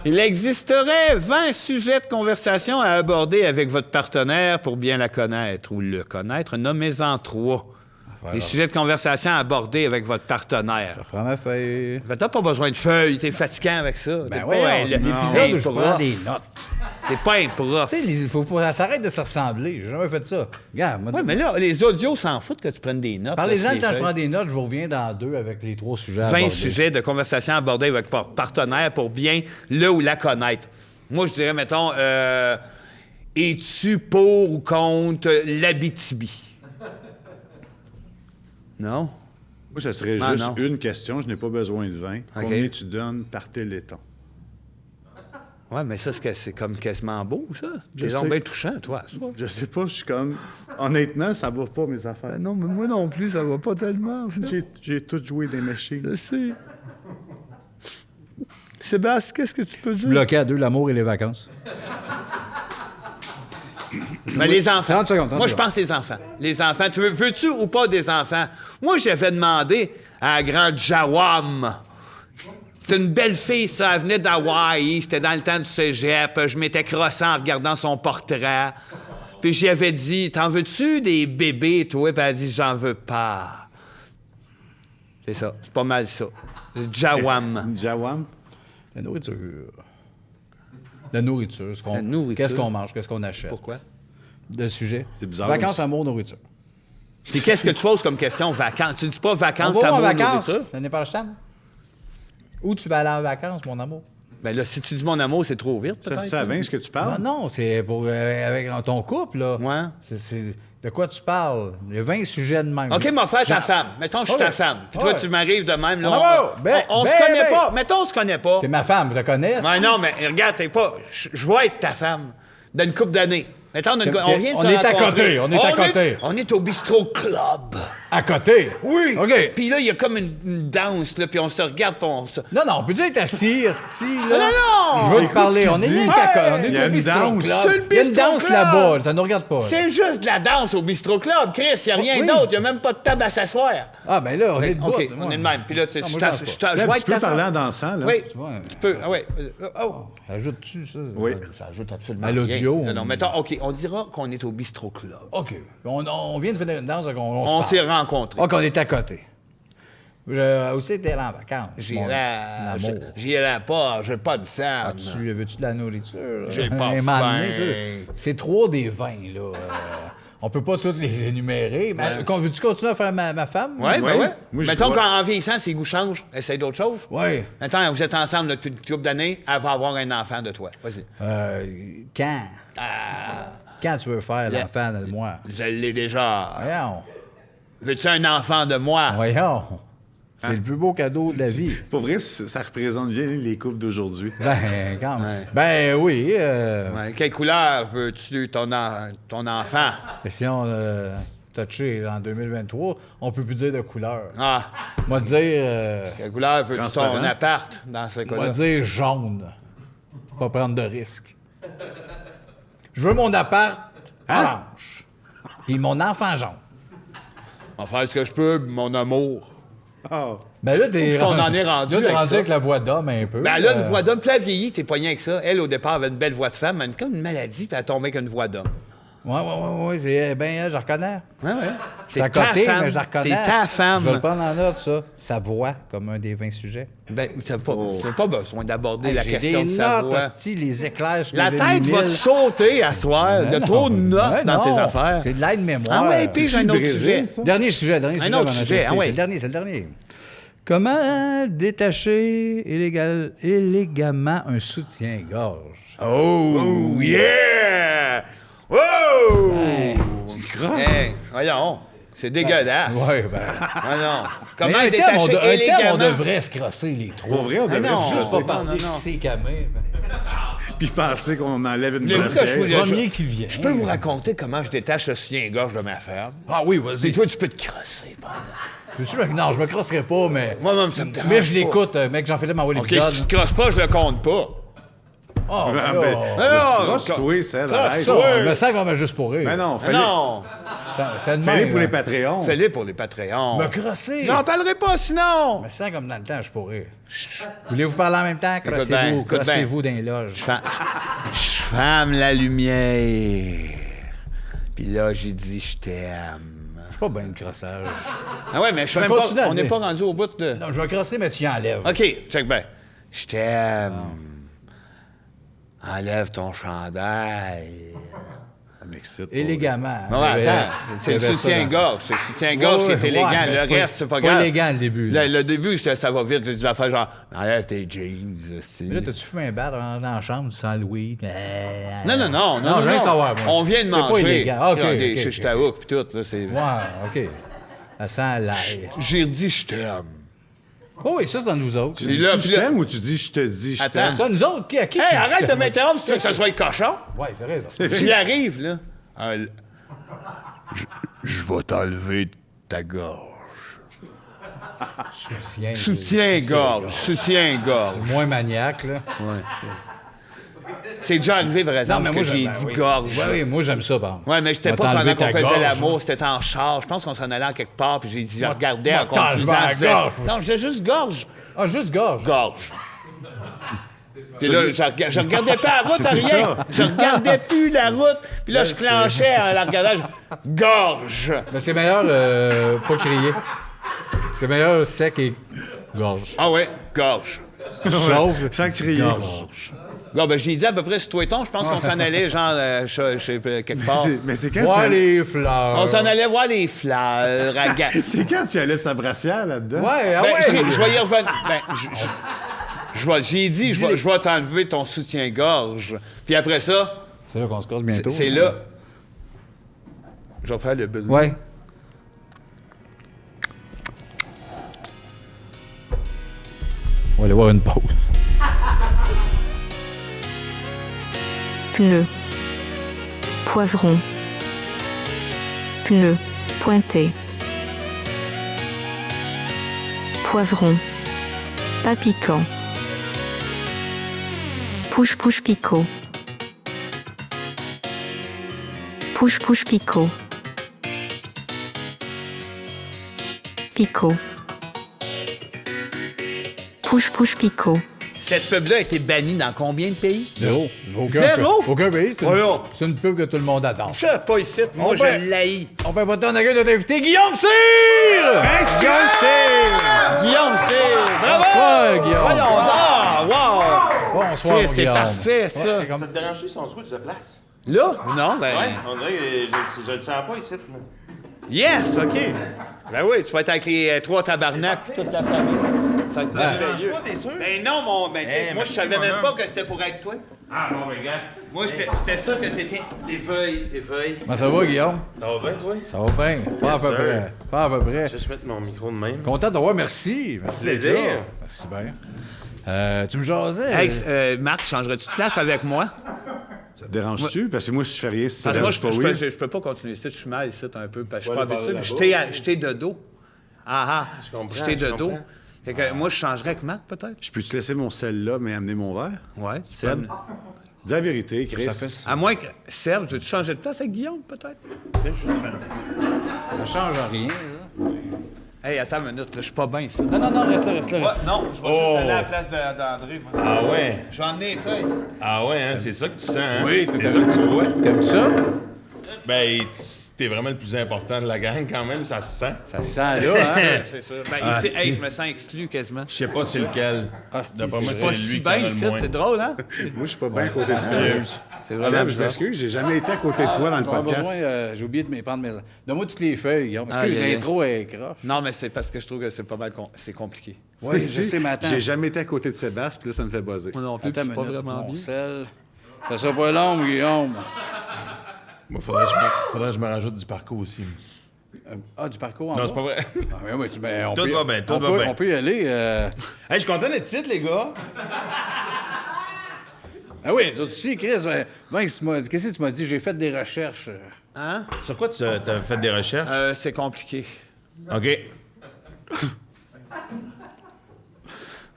Il existerait 20 sujets de conversation à aborder avec votre partenaire pour bien la connaître ou le connaître. Nommez-en 3. Voilà. Les sujets de conversation à aborder avec votre partenaire. Prends ma feuille. Ben, t'as pas besoin de feuilles, t'es fatiguant avec ça. T'es Ben pas oui, c'est un- l'épisode où je un prends prof. des notes. T'es pas un prof. Tu sais, il faut pas, ça arrête de se ressembler. J'ai jamais fait ça. Regarde, moi, Ouais, mais là, les audios s'en foutent que tu prennes des notes. parlez-en là, quand sur je les prends feuilles. des notes, je vous reviens dans 2 avec les 3 sujets à 20 aborder. sujets de conversation à aborder avec votre partenaire pour bien le ou la connaître. Moi, je dirais, mettons, es-tu pour ou contre l'Abitibi? Non? Moi, ça serait Ah, juste non. une question. Je n'ai pas besoin de vin. OK. Combien tu donnes par téléthon? Ouais, mais ça, c'est comme quasiment beau, ça. Je C'est sais. bien touchant, toi. Ça. Je sais pas, je suis comme... Honnêtement, ça va pas, mes affaires. Non, mais moi non plus, ça va pas tellement. J'ai tout joué des machines. Je sais. Sébastien, qu'est-ce que tu peux dire? Bloqué à deux, l'amour et les vacances. Mais les enfants. 30 secondes, 30 Moi, je secondes. pense les enfants. Les enfants. Veux-tu ou pas des enfants? Moi, j'avais demandé à la grande Jawam. C'était une belle fille, ça. Elle venait d'Hawaï. C'était dans le temps du cégep. Je m'étais crossé en regardant son portrait. Puis j'y avais dit, t'en veux-tu des bébés, toi? Puis elle a dit, j'en veux pas. C'est ça. C'est pas mal ça. Jawam. Jawam? La nourriture. La nourriture. La nourriture. Qu'est-ce qu'on mange? Qu'est-ce qu'on achète? Pourquoi? Le sujet. C'est bizarre Vacances, aussi. amour, nourriture. C'est qu'est-ce que tu poses comme question? Vacances. Tu dis pas On vacances, va en amour, vacances. nourriture? Ça n'est pas le Où tu vas aller en vacances, mon amour? Ben là, si tu dis mon amour, c'est trop vite, Ça peut-être. se fait à 20, ce que tu parles? Non, c'est pour avec ton couple, là. Ouais. C'est de quoi tu parles? Il y a 20 sujets de même. OK, mon frère, ta Genre- femme. Mettons que je suis ta Ouais. femme. Puis toi, Ouais. tu m'arrives de même. Là, Oh, on se connaît pas. Mettons, on se connaît pas. T'es ma femme, je la connais. Ouais, non, mais regarde, t'es pas... Je vais être ta femme dans une couple d'années. Mettons, on vient de On se est à rencontrer. côté, on est à côté. On est au Bistro Club. À côté? Oui. OK. Puis là, il y a comme une danse, là, puis on se regarde, puis on se... Non, on peut dire être assis, esti, là. Non! Je veux te Écoute parler. ce On qu'il est dit. rien qu'à on est Il y a au une Bistro danse. Club. C'est le Il y a une Bistro danse Club. là-bas, ça nous regarde pas. C'est juste de la danse au Bistro Club. Chris, il n'y a rien Oui. d'autre. Il n'y a même pas de table à s'asseoir. Ah, ben là, on est de OK, bout, on moi. est de même. Puis là, tu sais, Non, je moi, t'a- je danse je pas. t'a- je Seb, vais tu être peux ta parler femme. en dansant, là? Oui, Ouais. tu peux. Ah oui. Oh, Ajoute-tu ça? Oui. ça ajoute absolument À l'audio, rien. Non, on- non, mettons, OK, on dira qu'on est au Bistro Club. OK. On vient de faire une danse, donc on On se s'est parle. rencontrés. OK, on est à côté. Je aussi été là en vacances. mon amour. J'irai pas, j'ai pas de sang. Veux-tu de la nourriture? J'ai pas Un moment faim. donné, tu sais, c'est 3 des 20, là. On peut pas toutes les énumérer. Mais veux-tu continuer à faire ma femme? Oui, ben Ouais. oui. Moi, je Mettons crois. qu'en vieillissant, ses goûts changent. Essaye d'autres choses. Oui. Mettons, vous êtes ensemble là, depuis une couple d'années, elle va avoir un enfant de toi. Vas-y. Quand? Quand tu veux faire l'enfant de moi? Je l'ai déjà. Voyons. Veux-tu un enfant de moi? Voyons. C'est le plus beau cadeau de la vie. Pour vrai, ça représente bien les couples d'aujourd'hui. Ben, quand même. Ouais. Ben oui. Ouais, quelle couleur veux-tu ton enfant? Si on touché en 2023, on peut plus dire de couleur. Ah, On va dire, quelle couleur veux-tu ton Transparent. appart dans ce on va cas-là? dire jaune. Pas prendre de risques. Je veux mon appart orange. Puis mon enfant jaune. On va faire ce que je peux, mon amour. Ah, Ben là, t'es. Qu'on en est rendu Là, t'es avec rendu ça. avec la voix d'homme un peu. Ben là, une voix d'homme, puis elle vieillit, t'es pas rien que ça. Elle, au départ, avait une belle voix de femme, mais comme une maladie, puis elle tombait avec une voix d'homme. Ouais, c'est. Ben, je la reconnais. Ouais, ouais. C'est à ta côté, femme. mais je la reconnais. T'es ta femme. Je vais le prendre en note, ça. Sa voix, comme un des 20 sujets. Ben, t'as pas besoin d'aborder la J'ai question des de sa notes, voix. hostie, les éclaires. je La les tête va te mille. sauter à soir. Il y a Ben trop de non, notes ben dans tes non. affaires. C'est de l'aide-mémoire. Ah ouais, puis j'ai un autre Brésil, sujet. ça? Dernier sujet. Un autre avant sujet, d'ajouter. ah ouais. C'est le dernier. Comment détacher élégamment un soutien-gorge? Oh, yeah! Oh! tu te crosses? Hey, voyons, c'est dégueulasse. Ouais, ben. Voyons. Comment Mais un terme, détacher un terme, élégamment? on devrait se crosser les trois. Pour vrai, on devrait non, se juste Juste crosser. pas parler, non. fixer les camés. Puis penser qu'on enlève une Voulez-vous que je vous brassière. le- Premier qui vient. Je peux vous raconter comment je détache le soutien-gorge de ma femme? Ah oui, Et vas-y. toi, tu peux te crosser pendant. Non, je me crosserai pas, mais. Moi-même, ça me dérange Mais je pas. l'écoute, mec, Jean-Philippe m'envoie OK, l'épisode. si tu te crosses pas, je le compte pas. Oh, Ah, là. ben, Alors, crosse-toi, Seb, arrête. Ça, ouais. on me sert comme juste pour rire. Ben non, Non! C'était de fais-le même, pour les hein. Patreons. Fais-le pour les Patreons. Me crosser. J'en parlerai pas sinon! Me sens comme dans le temps, je pourrais. Voulez-vous parler en même temps? bien, Crossez-vous. écoute Crossez-vous dans les loges. Je ferme la lumière. Puis là, j'ai dit je t'aime. Je suis pas bien de crossage. Ah ouais, mais je vais suis même pas, continuer à on n'est dire. pas rendu au bout de... Non, je vais crosser, mais tu y enlèves. OK, check bien. Je t'aime. Enlève ton chandail. Ça m'excite. Élégamment. Non, attends, c'est le soutien-gorge. C'est le soutien-gorge qui est élégant. Le reste, c'est pas grave. Pas élégant, le début. là. Le début, ça va vite. J'ai dit l'affaire genre, enlève tes jeans. aussi. Mais là, t'as-tu fumé un bat dans la chambre sans le weed? Non. je veux savoir, moi. On vient de C'est pas manger. illégal. OK, Regardez, OK, je OK. t'avoue, puis tout. Là, c'est... Ouais, OK. Ça sent l'ail. J'ai dit je t'aime. Oh oui, ça, c'est dans nous autres. Tu dis là, je puis là- t'aime ou tu dis je te dis je Attends. t'aime? Ça, nous autres, à qui Hey, tu dis arrête de t'aimes? m'interrompre si tu veux que ça soit cochon. Ouais, c'est raison. J'y arrive, là. Je vais t'enlever ta gorge. Soutien-gorge. Soutien-gorge. Moins maniaque, là. C'est déjà arrivé, par exemple, que j'ai ben dit oui. gorge. Ouais, oui, moi, j'aime ça, bon. Ouais, mais j'étais On va pas pendant t'enlever qu'on ta faisait gorge. l'amour, c'était en char. Je pense qu'on s'en allait en quelque part, puis j'ai dit, je regardais en t'enlever conduisant. la je disais, gorge. non, j'ai juste gorge. Ah, juste gorge. Gorge. Puis là, je regardais pas la route, C'est rien. ça. Je regardais plus la route. Puis là, je clenchais en la regardant. Gorge. Mais c'est meilleur pas crier. C'est meilleur sec et gorge. Ah ouais, gorge. Chauve. Sans crier. Bon, ben, j'ai dit à peu près sur Touéton, je pense qu'on s'en allait, genre, je sais pas, quelque part. Mais c'est quand, Ouais, tu les fleurs. On s'en allait voir les fleurs. c'est quand tu enlèves sa brassière là-dedans? Ouais, ah Ben, ouais. je vais y revenir. Ben, j'ai dit, je vais t'enlever ton soutien-gorge. Puis après ça, C'est là qu'on se casse bientôt. c'est là. Je vais faire le bruit. Ouais. On va aller voir une pause. Pneu. Poivron. Pneu. Pointé. Poivron. Pas piquant. Push picot. Push picot. Picot. Push picot. Cette pub-là a été bannie dans combien de pays? Zéro. Zéro? Aucun pays. Voyons. C'est une pub que tout le monde attend. Je sais pas ici, moi On je peut- l'haïs. On peut pas t'en accueil de notre invité, Guillaume Cyr! Guillaume Cyr! Guillaume Cyr! Bravo! Bonsoir, Guillaume. Voyons donc! Wow! Bonsoir, C'est Guillaume. parfait, ça. Ouais, comme- Ça te dérange-tu si on switch de place? Là? Non, ben... Ouais, on dirait que je le sens pas ici. Moi. Yes, OK. Ben oui, tu vas être avec les trois tabarnaks puis toute la famille. Ça va être merveilleux. pas, t'es sûr? Ben non, mon... Ben, tu sais, moi, je merci, savais mon même homme. pas que c'était pour être toi. Ah, bon, ben, gars. Moi, j'étais sûr que c'était... Tes feuilles. Comment ça va, Guillaume? Ça va bien, toi? Ça va bien. Pas à peu sir. près. Pas à peu près. Je vais juste mettre mon micro de même. Content de voir, merci. Merci d'être Plaisir. là. Merci bien. Tu me jasais? Hey, Marc, changerais-tu de place avec moi? Ça te dérange-tu? Parce que moi, si je fais rien, si Parce ça que moi, reste pas oui. je peux pas continuer ici. Je suis mal ici un peu. Parce que je suis Ouais, pas aller habitué. parler J'étais de dos. Ah, Je comprends, J'étais de je dos. comprends. Fait que moi, je changerais avec Marc, peut-être? Je peux-tu laisser mon sel là, mais amener mon verre? Ouais. Seb? Dis la vérité, Chris. Ça fait À moins que... Seb, veux-tu changer de place avec Guillaume, peut-être? Ça change rien. Hey, attends une minute, là, je suis pas bien ici. Non, reste là, reste là. Reste. Non, je vais juste aller à la place d'André. moi. Ah ouais? Je vais emmener les feuilles. Ah ouais, hein? C'est ça que tu sens, hein? Oui, c'est tout à ça fait. que tu vois. T'aimes ça? Ben, t'es vraiment le plus important de la gang quand même, ça se sent. Ça se sent là, hein? C'est sûr. Ben, Ah, ici, hey, c'est- je me sens exclu quasiment. Je sais pas c'est lequel. Ah, c'est- D'après moi, Je suis pas c'est si lui qui bien en a ici, le moins. c'est drôle, hein? Moi, je suis pas bien à côté de Seb. C'est vraiment Seb, je bizarre. m'excuse, j'ai jamais été à côté de toi dans le J'aurais podcast. besoin, j'ai oublié de me prendre mes... Donne-moi toutes les feuilles, Guillaume. Parce Aïe, que aïe, aïe. l'intro est croche. Non, mais c'est parce que je trouve que c'est pas mal... C'est compliqué. Oui, je sais, mais attends. J'ai jamais été à côté de Sébastien, puis là, ça me fait buzzer. Moi non plus, Attends je une suis pas minute, vraiment mon bien. sel. Ça sera pas long, Guillaume. Moi, faudrait que je me rajoute du parcours aussi. Ah, du parcours en Non, bas? c'est pas vrai. Ah, mais tu- ben, on Tout peut- va bien, tout on va peut- bien. On peut y aller. Hey, je suis content d'être ici, les gars. Ah oui, nous autres ici, Chris, Vince, qu'est-ce que tu m'as dit? J'ai fait des recherches. Hein? Sur quoi tu as fait des recherches? C'est compliqué. OK.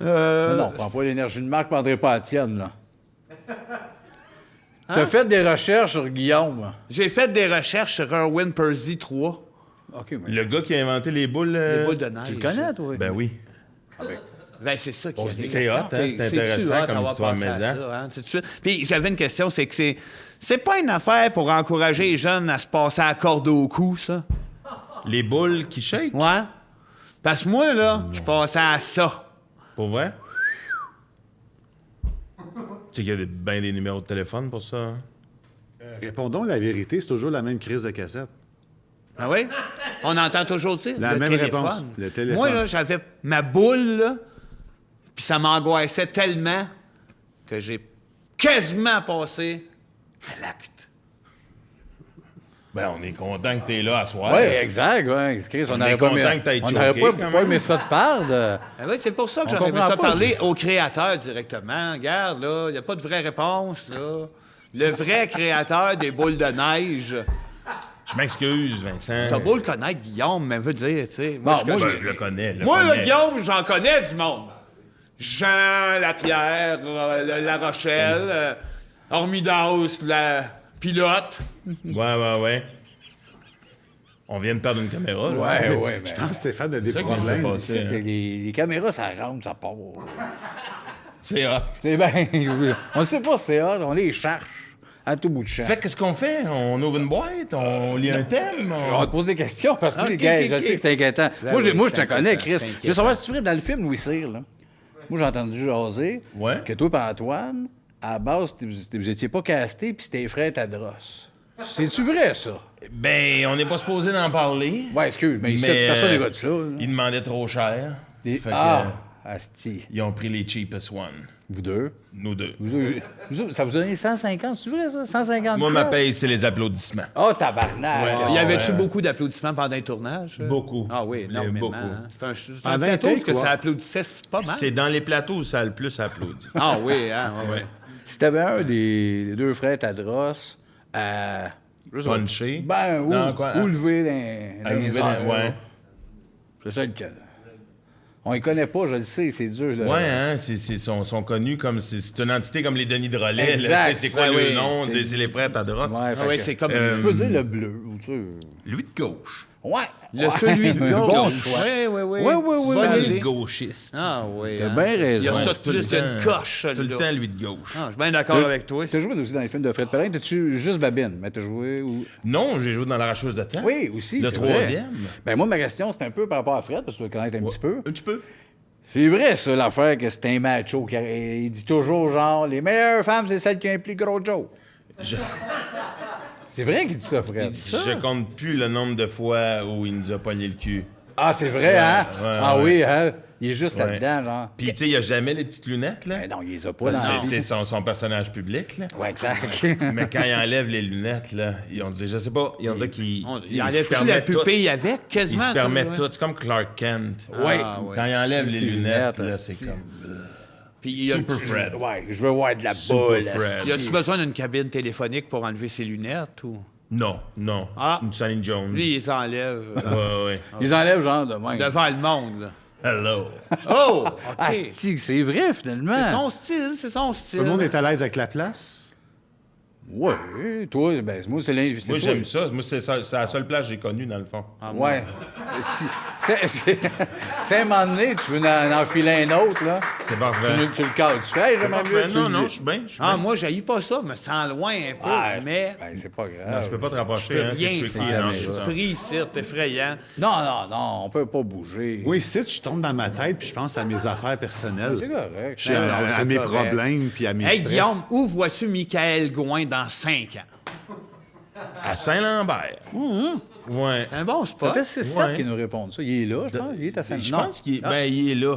Non, prends pas l'énergie de Marc, prendrai pas la tienne, là. T'as fait des recherches sur Guillaume. J'ai fait des recherches sur Erwin Percy 3. OK, mais Le gars qui a inventé les boules... Les boules de neige. tu le connais, toi? Ben oui. Ben, c'est ça qui Bon, est c'est hot, hein, c'est intéressant comme histoire maison. Puis j'avais une question, c'est que c'est pas une affaire pour encourager les jeunes à se passer à la corde au cou, ça? Les boules qui shake? Ouais? Parce que moi, là, je passais à ça. Pour vrai? Tu sais qu'il y a bien des numéros de téléphone pour ça. Hein? Répondons la vérité, c'est toujours la même crise de cassette. Ah oui? On entend toujours, tu sais, La le même téléphone. réponse, le téléphone. Moi, là, j'avais ma boule, là, puis ça m'angoissait tellement que j'ai quasiment passé à l'acte. Ben, on est content que t'es là à soir. Oui, exact. Ouais. Chris, on On n'aurait est pas, content que t'aies on n'aurait choqué, pas, quand pas même. aimé ça de part. Ah oui, c'est pour ça que On j'aurais aimé comprend ça pas, parler au créateur directement. Regarde, là, il n'y a pas de vraie réponse, là. Le vrai créateur des boules de neige. Je m'excuse, Vincent. T'as beau le connaître, Guillaume, mais veut dire, tu sais... Moi, Bon, je- Ben, je le connais. moi, le Guillaume, j'en connais du monde. Jean Lapierre, La Rochelle, Hormidas, la pilote. Ouais. On vient de perdre une caméra. là. Ouais, Je pense que Stéphane a des C'est ça qui nous a problèmes. passé. hein. Les caméras, ça rentre, ça part. C'est hot. C'est bien. On ne sait pas si c'est hot, on les cherche à tout bout de champ. Fait qu'est-ce qu'on fait? On ouvre une boîte? On lit un thème? On va te poser des questions parce que Ok, les gars, ok, je ok. sais que c'est inquiétant. Ben Moi, oui, moi, je c'est te connais, inquiétant, Chris. c'est Je veux inquiétant. savoir si tu veux dans le film Louis Cyr, là. Moi, j'ai entendu jaser Ouais. que toi et Antoine, à la base, vous étiez pas castés puis c'était frère Tadros. C'est-tu vrai, ça? Ben, on n'est pas supposé d'en parler. Ouais, excuse, mais ici, Mais, personne n'écoute ça. là. Ils demandaient trop cher. Les- Fait que, Ah, asti. ils ont pris les cheapest ones. Vous deux. Nous deux. Ça vous a donné 150, c'est vrai, ça? 150 Moi, ma piastres? paye, c'est les applaudissements. Oh, tabarnak! Ouais. Ah, Y avait-tu ouais. beaucoup d'applaudissements pendant le tournage? Beaucoup. Ah oui, énormément. Beaucoup. hein. C'est un Pendant un plateau take, parce que quoi. ça applaudissait, c'est pas mal. C'est dans les plateaux où ça a le plus applaudi. Ah oui, hein, ouais. Si t'avais un des deux frères Tadros à... je sais pas, Punché? Ben, Non, quoi, hein? ou lever dans À les lever airs, dans- ouais. là. C'est ça le cas. On les connaît pas, je le sais, c'est dur. Là. Ouais, hein, sont connus comme... C'est une entité comme les Denis Drolet. Exact. là, tu sais, c'est quoi Ouais, le oui, nom? c'est- C'est les frères Tadros. Ouais, fait ouais, que- c'est comme... Tu peux dire le bleu, ou tu sais. Lui de gauche. Ouais. Le ouais. celui de Bon gauche. choix. Oui. Ouais, ouais, ouais. Ça Ouais. l'est. Le gauchiste. Ah oui. T'as hein. bien raison. Il y a ça, Ouais, Tout le c'est une temps. coche, Tout le là. temps, lui de gauche. Ah, je suis bien d'accord avec toi. T'as joué aussi dans les films de Fred Pellerin. T'as-tu juste Babine? Mais t'as joué où? Non, j'ai joué dans l'Arracheuse de temps. Oui, aussi. Le c'est vrai. troisième. Ben moi, ma question, c'était un peu par rapport à Fred, parce que tu le connais un petit peu. Un petit peu. C'est vrai, ça, l'affaire que c'est un macho. Il dit toujours, genre, les meilleures femmes, c'est celles qui ont un plus gros Joe. Je, C'est vrai qu'il dit ça, Fred. je compte plus le nombre de fois où il nous a pogné le cul. Ah, c'est vrai, hein? ouais, Ah ouais. oui, hein? Il est juste Ouais. là-dedans, genre. Puis, tu sais, il n'y a jamais les petites lunettes, là. Ben non, il les a pas Parce dans que c'est son personnage public, là. Ouais, exact. Mais quand il enlève les lunettes, là, ils ont dit, je sais pas, ils ont dit qu'il Il se enlève-tu la permet tout. pupille avec, Il quasiment? se ça, permet ouais? tout. C'est comme Clark Kent. Ouais. Ah, ouais. Quand il enlève les Ses lunettes, là, asti. c'est comme... Puis, il y a- Super Fred. Ouais, je veux voir de la Super boule. Fred. asti. Y a-tu besoin d'une cabine téléphonique pour enlever ses lunettes ou... Non, non. Ah. Une Sunny Jones. Lui, il s'enlève Ouais. Ils enlèvent, genre, de même. devant le monde, là. Hello. Oh! Ah, OK. c'est vrai, finalement. C'est son style, c'est son style. Tout le monde est à l'aise avec la place. Ouais, toi, ben, moi, c'est l'invité. Moi, j'aime ça. Moi, c'est la seule place que j'ai connue, dans le fond. Ouais. C'est un moment donné, tu veux en enfiler un autre, là. C'est parfait. Tu le cadres. Tu fais, hey, j'aimerais mieux, Parfait. tu Non, le non, dis. je suis bien. Je suis Ah, bien. moi, j'haïs pas ça, me sens loin un peu, Ah, mais... ben, c'est pas Non, grave. je peux pas te rapprocher. Je peux hein, rien c'est tricky, faire. non, Je c'est suis ça. pris ici, c'est effrayant. Non, on peut pas bouger. Oui, si je tombe dans ma tête puis je pense à mes affaires personnelles, C'est correct. à, Non, à c'est mes correct. problèmes puis à mes Hey, stress. Guillaume, où vois-tu Michael Gouin dans 5 ans? À Saint-Lambert. Ouais. C'est un bon Ça spot. fait 6-7 Ouais. qu'ils nous répondent ça. Il est là, je pense. Il est à saint Je pense qu'il il est là.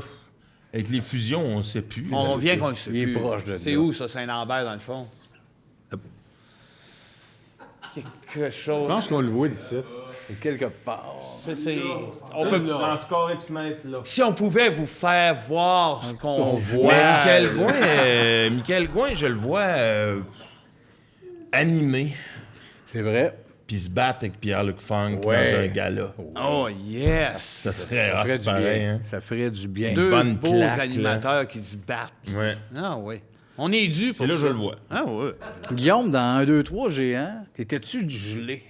Avec les fusions, on ne sait plus. On vient qu'on le sait Il est plus. proche de C'est là. où, ça, Saint-Lambert, dans le fond? Quelque chose. Je pense qu'on le voit d'ici. C'est quelque part. On peut... Dans ce carré de mètres, là. Si on pouvait vous faire voir ce qu'on voit... Mais Michael Gouin, je le vois animé, C'est vrai. puis se battre avec Pierre-Luc Funk Ouais. dans un gala. Oh, yes! Ça serait Ça ferait hot, du pareil. bien. Hein? Ça ferait du bien. Deux bonne beaux claque, là. animateurs qui se battent. Ouais. Ah oui. On est dû pour C'est là que ça. je le vois. Ah oui. Guillaume, dans 1, 2, 3 géant, t'étais-tu gelé?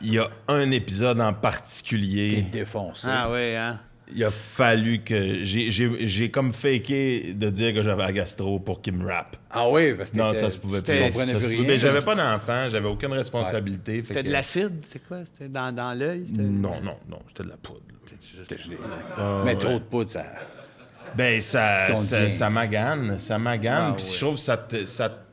Il y a un épisode en T'es particulier. défoncé. Ah oui, hein? Il a fallu que... J'ai comme faké de dire que j'avais la gastro pour qu'il me rappe. Ah oui, parce que Non, t'étais- ça se pouvait tu plus. comprenais Ça se plus pouvait- rien. Mais j'avais pas d'enfant, j'avais aucune responsabilité. fait C'était que- de l'acide, c'est quoi? C'était dans l'œil? C'était- Non, c'était de la poudre. J'étais gelé. Mais trop de poudre, ça... Ben, Si on devient- ça magane. Ça magane. Ah, Puis ouais. je trouve que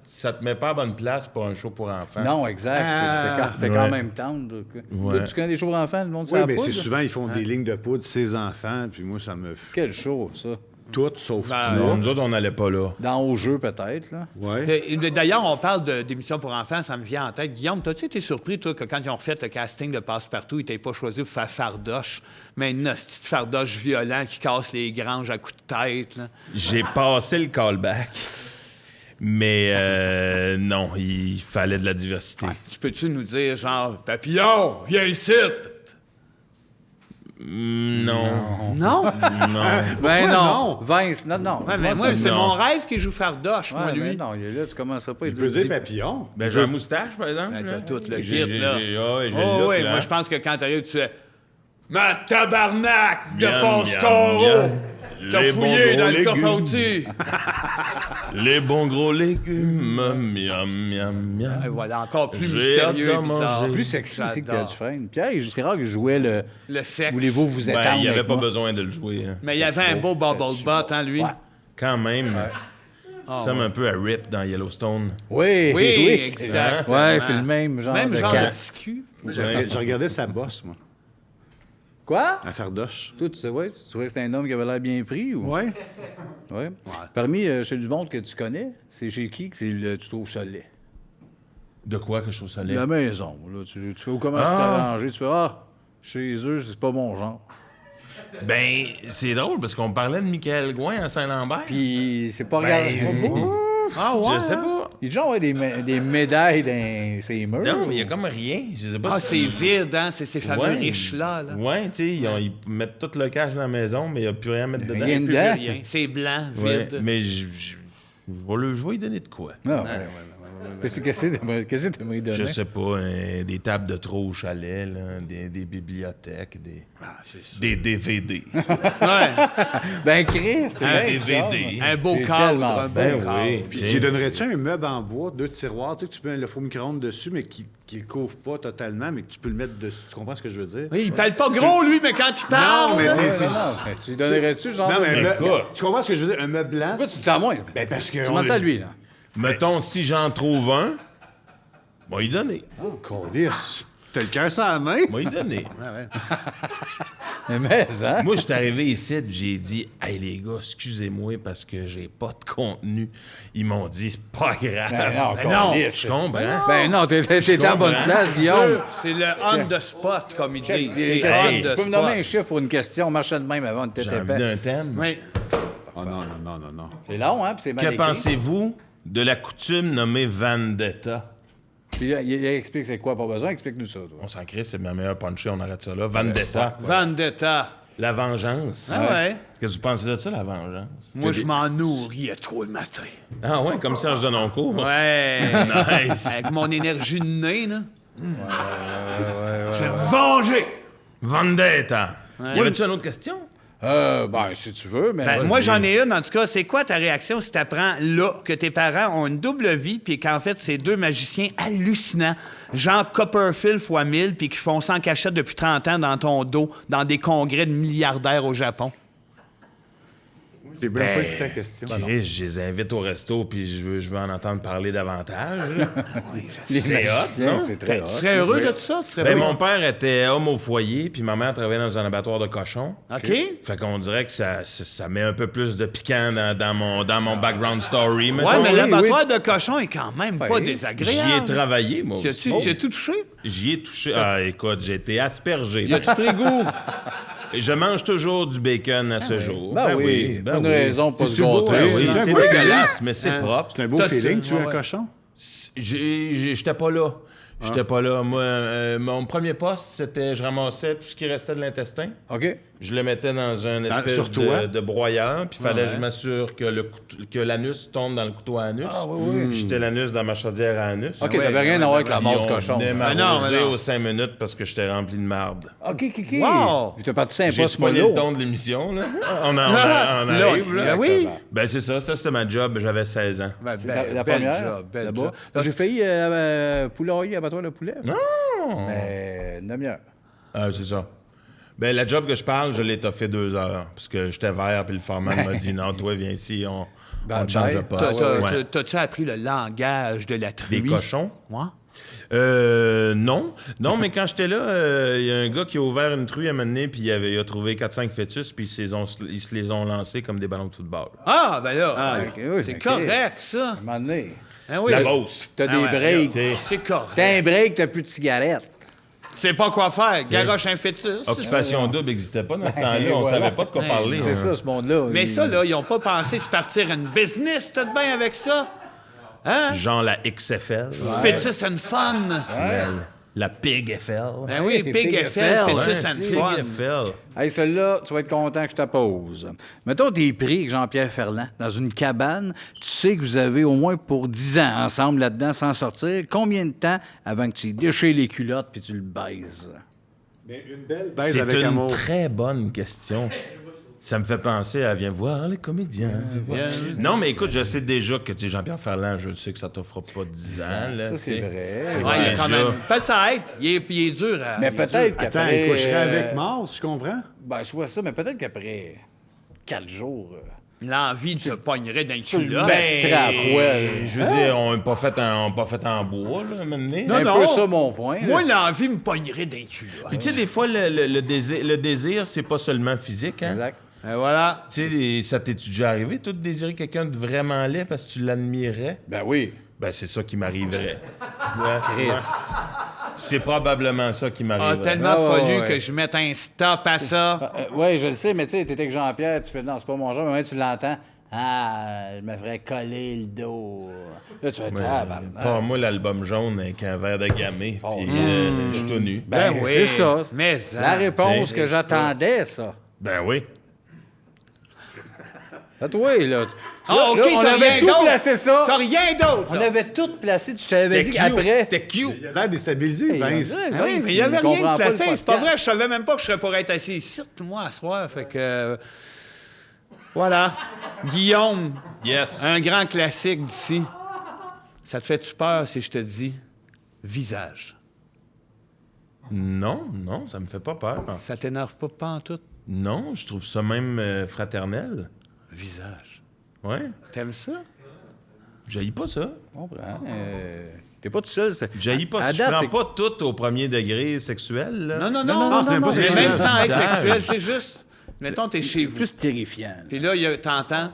ça te met pas à bonne place pour un show pour enfants. Non, exact. C'était Ouais. quand même tendre. Ouais. Là, tu connais des shows pour enfants, le monde Oui, sait mais pas. c'est souvent, ils font des lignes de poudre, ses enfants, puis moi, ça me... Quel show, ça. tout sauf Ben, là. Nous autres, on n'allait pas là. Dans Au jeu, peut-être, là. Ouais. D'ailleurs, on parle d'émissions pour enfants, ça me vient en tête. Guillaume, t'as-tu été surpris, toi, que quand ils ont refait le casting de Passe-Partout, ils t'aient pas choisi pour faire Fardoche, mais une petite Fardoche violent qui casse les granges à coups de tête, là? J'ai passé le callback. Mais non, il fallait de la diversité. Tu peux-tu nous dire, genre, Papillon, viens ici! Non. Non? Non. Ben non. non? Vince, non. Ouais, mais moi, c'est non. mon rêve qui joue Fardoche, moi, Ouais, lui. mais non, là, tu commenceras pas à Il peut dire dire... papillon. Ben, j'ai un moustache, par exemple. Ben, là. t'as tout le J'ai- kit, là. j'ai le Oh, look, oui, là. moi, je pense que quand t'arrives, tu fais Ma tabarnak de Miam, passe-carreau! miam, miam. T'as Les fouillé bons dans gros le coffre à légumes. outils! Les bons gros légumes, miam, miam, miam. Et voilà, encore plus J'ai mystérieux hâte et de bizarre. manger. Plus sexy aussi que Pierre J'adore. Dufresne. Pierre, c'est rare que je jouais le... Le sexe. Voulez-vous vous étendre Ben, il n'y avait avec pas moi? besoin de le jouer. Hein. Mais il y avait un beau bubble butt, hein, lui? Ouais. Quand même. Ça ressemble un peu à Rip dans Yellowstone. Oui, Oui, c'est- exactement. Ouais, c'est le même genre Même de genre de casque. petit cul. Moi, j'ai regardé sa bosse, moi, Quoi? à Fardoche. Toi, tu sais, ouais, tu trouvais que c'était un homme qui avait l'air bien pris? Ou... Ouais. Ouais. Parmi chez du monde que tu connais, c'est chez qui que tu trouves ça laid? De quoi que je trouve ça laid? La maison. Là, tu fais comment tu t'arranger? Tu fais, chez eux, c'est pas mon genre. Ben, c'est drôle parce qu'on parlait de Michael Gouin à Saint-Lambert. Puis c'est pas regardé. C'est pas beau. Ah ouais? Je sais pas. Il y a déjà ouais, des médailles dans ses murs. Non, mais il y a comme rien. Je sais pas Ah, si- c'est vide, hein? C'est ces fameux Ouais. riches-là. Là. Ouais, tu sais, ils mettent tout le cash dans la maison, mais il n'y a plus rien à mettre dedans. Rien Plus dedans. rien. C'est blanc, Ouais, vide. mais je vais lui donner de quoi? Non, ouais. Qu'est-ce que t'aimerais donner? Je sais pas, des tables de trop au chalet, là, des bibliothèques, des DVD. Ouais. Ben, Chris, t'es Un bien DVD. Un beau C'est cadre, tellement un beau Ben cadre. oui. Puis tu lui donnerais-tu un meuble en bois, 2 tiroirs, tu sais, que tu peux mettre le four micro-ondes dessus, mais qui le couvre pas totalement, mais que tu peux le mettre dessus. Tu comprends ce que je veux dire? Oui, il parle pas gros, lui, mais quand il parle... Non, mais Non, c'est... non. Tu lui donnerais-tu, genre... Non, mais un meuble- écoute. tu comprends ce que je veux dire? Un meuble blanc. Pourquoi tu dis ça à moi? Ben, parce que. Tu demandes ça à lui, là. Mettons, si j'en trouve un, moi, y donner. Câlisse. T'as le cœur sur la main? Moi, y donner. Mais, hein? Moi, je suis arrivé ici, puis j'ai dit, hey, les gars, excusez-moi parce que j'ai pas de contenu. Ils m'ont dit, c'est pas grave. Ben non, non. câlisse. Je comprends. Ben non, t'es en bonne comprends. place, Guillaume. C'est le on the spot, comme ils disent. Hey, C'est on tu the peux me nommer un spot. chiffre pour une question, marchait de même avant de J'ai tête envie d'un thème. Oui. Oh non. C'est long, hein, puis c'est mal Que écrit. pensez-vous de la coutume nommée Vendetta? Puis il explique c'est quoi, pas besoin, explique-nous ça, toi. On s'en crée, c'est ma meilleure punchée, on arrête ça là. Vendetta. Vendetta. La vengeance. Ah ouais? Qu'est-ce que vous pensez de ça, la vengeance? Moi, je m'en nourris à toi le matin. Ah ouais, comme Serge Denoncourt. Ouais. Nice. Avec mon énergie de nez, là. Je vais me venger. Vendetta. Y avait-tu une autre question? Ben, si tu veux, mais... Ben, vas-y. moi, j'en ai une. En tout cas, c'est quoi ta réaction si t'apprends là que tes parents ont une double vie puis qu'en fait, c'est deux magiciens hallucinants, genre Copperfield x 1000, puis qui font sans cachette depuis 30 ans dans ton dos, dans des congrès de milliardaires au Japon? J'ai bien pas écouté ta question. Chris, je les invite au resto, puis je veux en entendre parler davantage. là. Les c'est hot, magiciens, non? c'est très hot. Tu serais heureux de tout ça? Tu serais Ben, heureux? mon père était homme au foyer, puis ma mère travaillait dans un abattoir de cochons. OK? Fait qu'on dirait que ça met un peu plus de piquant dans mon background story. Ouais, mettons. mais oui, l'abattoir de cochon est quand même pas Oui. désagréable. J'y ai travaillé, moi. Tu as-tu aussi. tu as tout touché? J'y ai touché. Ah, écoute, j'ai été aspergé. Y a-tu pris goût? Je mange toujours du bacon à ce jour. Ben oui, ben bonne oui. raison pour se C'est-tu beau, gâter. hein? Oui, C'est un c'est beau dégueulasse, mais c'est Hein? propre. C'est un beau T'as- feeling, tu es un ouais. cochon? J'étais pas là. J'étais pas là. Moi, mon premier poste, c'était je ramassais tout ce qui restait de l'intestin. OK? Je le mettais dans un espèce sur toi? de broyeur, puis il fallait que je m'assure que l'anus tombe dans le couteau à anus. Ah, oui, oui. J'étais l'anus dans ma chaudière à anus. OK, ça veut rien à voir avec la Puis mort du on cochon. venait non, m'arroser mais non. aux 5 minutes parce que j'étais rempli de marde. OK. Wow! Puis t'as parti 5 J'ai postes pogné mollo. le ton de l'émission, là. On Là, arrive, là. ben oui. Ben c'est ça c'était ma job, j'avais 16 ans. Ben, C'est ben, la belle première, job, belle là-bas. job. J'ai failli poulailler, abattoir de poulet. Non! Mais une demi-heure. Ah, c'est ça. Ben, la job que je parle, je l'ai fait 2 heures. Parce que j'étais vert, puis le foreman m'a dit non, toi, viens ici, on te change de ben, poste. T'as- Ouais. T'as-tu appris le langage de la truie? Des cochons? Ouais. Non. Non, mais quand j'étais là, il y a un gars qui a ouvert une truie à un moment donné, puis il a trouvé 4-5 fœtus, puis ils se les ont lancés comme des ballons de football. Ah, ben là, Ok, oui, c'est mais correct, Chris, ça. À un moment donné, Hein, oui. La Beauce. t'as Ah des ouais, breaks. C'est correct. T'as un break, t'as plus de cigarettes. Tu sais pas quoi faire. Garoche un fœtus. Occupation double n'existait pas dans ce temps-là. On voilà. savait pas de quoi parler. C'est hein. ça, ce monde-là. Mais ça, là, ils ont pas pensé se partir une business, tout de bien avec ça. Hein? Genre la XFL. Fœtus and fun. La Pig FL. Ben oui, Pig Pig FL, FL, Fœtus ouais, and Pig fun. FL. Hey, celle-là, tu vas être content que je te pose. Mettons, t'es pris avec Jean-Pierre Ferland dans une cabane. Tu sais que vous avez au moins pour 10 ans ensemble là-dedans sans sortir. Combien de temps avant que tu déchires les culottes puis tu le baises? Mais une belle baise C'est avec une amour. très bonne question. Ça me fait penser à viens voir les comédiens. Non, mais écoute, je sais déjà que tu sais, Jean-Pierre Ferland, je sais que ça t'offre pas 10 ans. Là, Ça, c'est tu sais. vrai. Ouais, il est quand Déjà. même. Peut-être. Il est dur à. Mais il est peut-être dur. Attends, qu'après... il coucherait avec Mars, tu comprends? Ben, soit ça, mais peut-être qu'après 4 jours... L'envie te pognerait d'un le culotte. mets. Trapouelle. Je veux dire, on n'a pas fait en bois, là, à un moment donné. Non, un non. peu ça, mon point. là. Moi, l'envie me pognerait d'un culotte. Puis tu sais, des fois, le désir, c'est pas seulement physique, hein? Exact. Et voilà. Tu sais, ça t'es-tu déjà arrivé, toi, de désirer quelqu'un de vraiment laid parce que tu l'admirais? Ben oui. Ben, c'est ça qui m'arriverait. Ouais, Chris. ouais. C'est probablement ça qui A m'arriverait. tellement Ah, ouais, fallu ouais. que je mette un stop à ça. Oui, je le sais, mais tu sais, t'étais avec Jean-Pierre, tu fais non, c'est pas mon genre, mais maintenant tu l'entends. Ah, je me ferais coller le dos. Là, tu fais Pas moi, l'album jaune avec un verre de gamay, Oh. puis je suis tout nu. Ben, oui. c'est ça. Mais La ça, réponse c'est- que j'attendais, ça. Ben oui. À toi, là. Ah, OK, Là, on t'as avait rien tout d'autre. placé ça. T'as rien d'autre. On là. avait tout placé. Je t'avais dit C'était qu'après. cute. C'était cute. Il a l'air déstabilisé, Vince. Ah oui, mais il n'y avait rien de placé. C'est pas vrai, je savais même pas que je serais pour être assis ici, moi, à soir. Fait que. Voilà. Guillaume, Yes. un grand classique d'ici. Ça te fait-tu peur si je te dis visage? Non, non, ça me fait pas peur. Ça t'énerve pas pantoute? Non, je trouve ça même fraternel. Visage. Ouais. T'aimes ça? J'haïs pas ça. Je comprends. T'es pas tout seul. J'haïs pas. À Je date, prends c'est- pas tout au premier degré sexuel. Là. Non, c'est même pas c'est sexuel. même sans être Visage. sexuel, c'est juste. Mettons, t'es chez vous. plus terrifiant. Puis là, t'entends.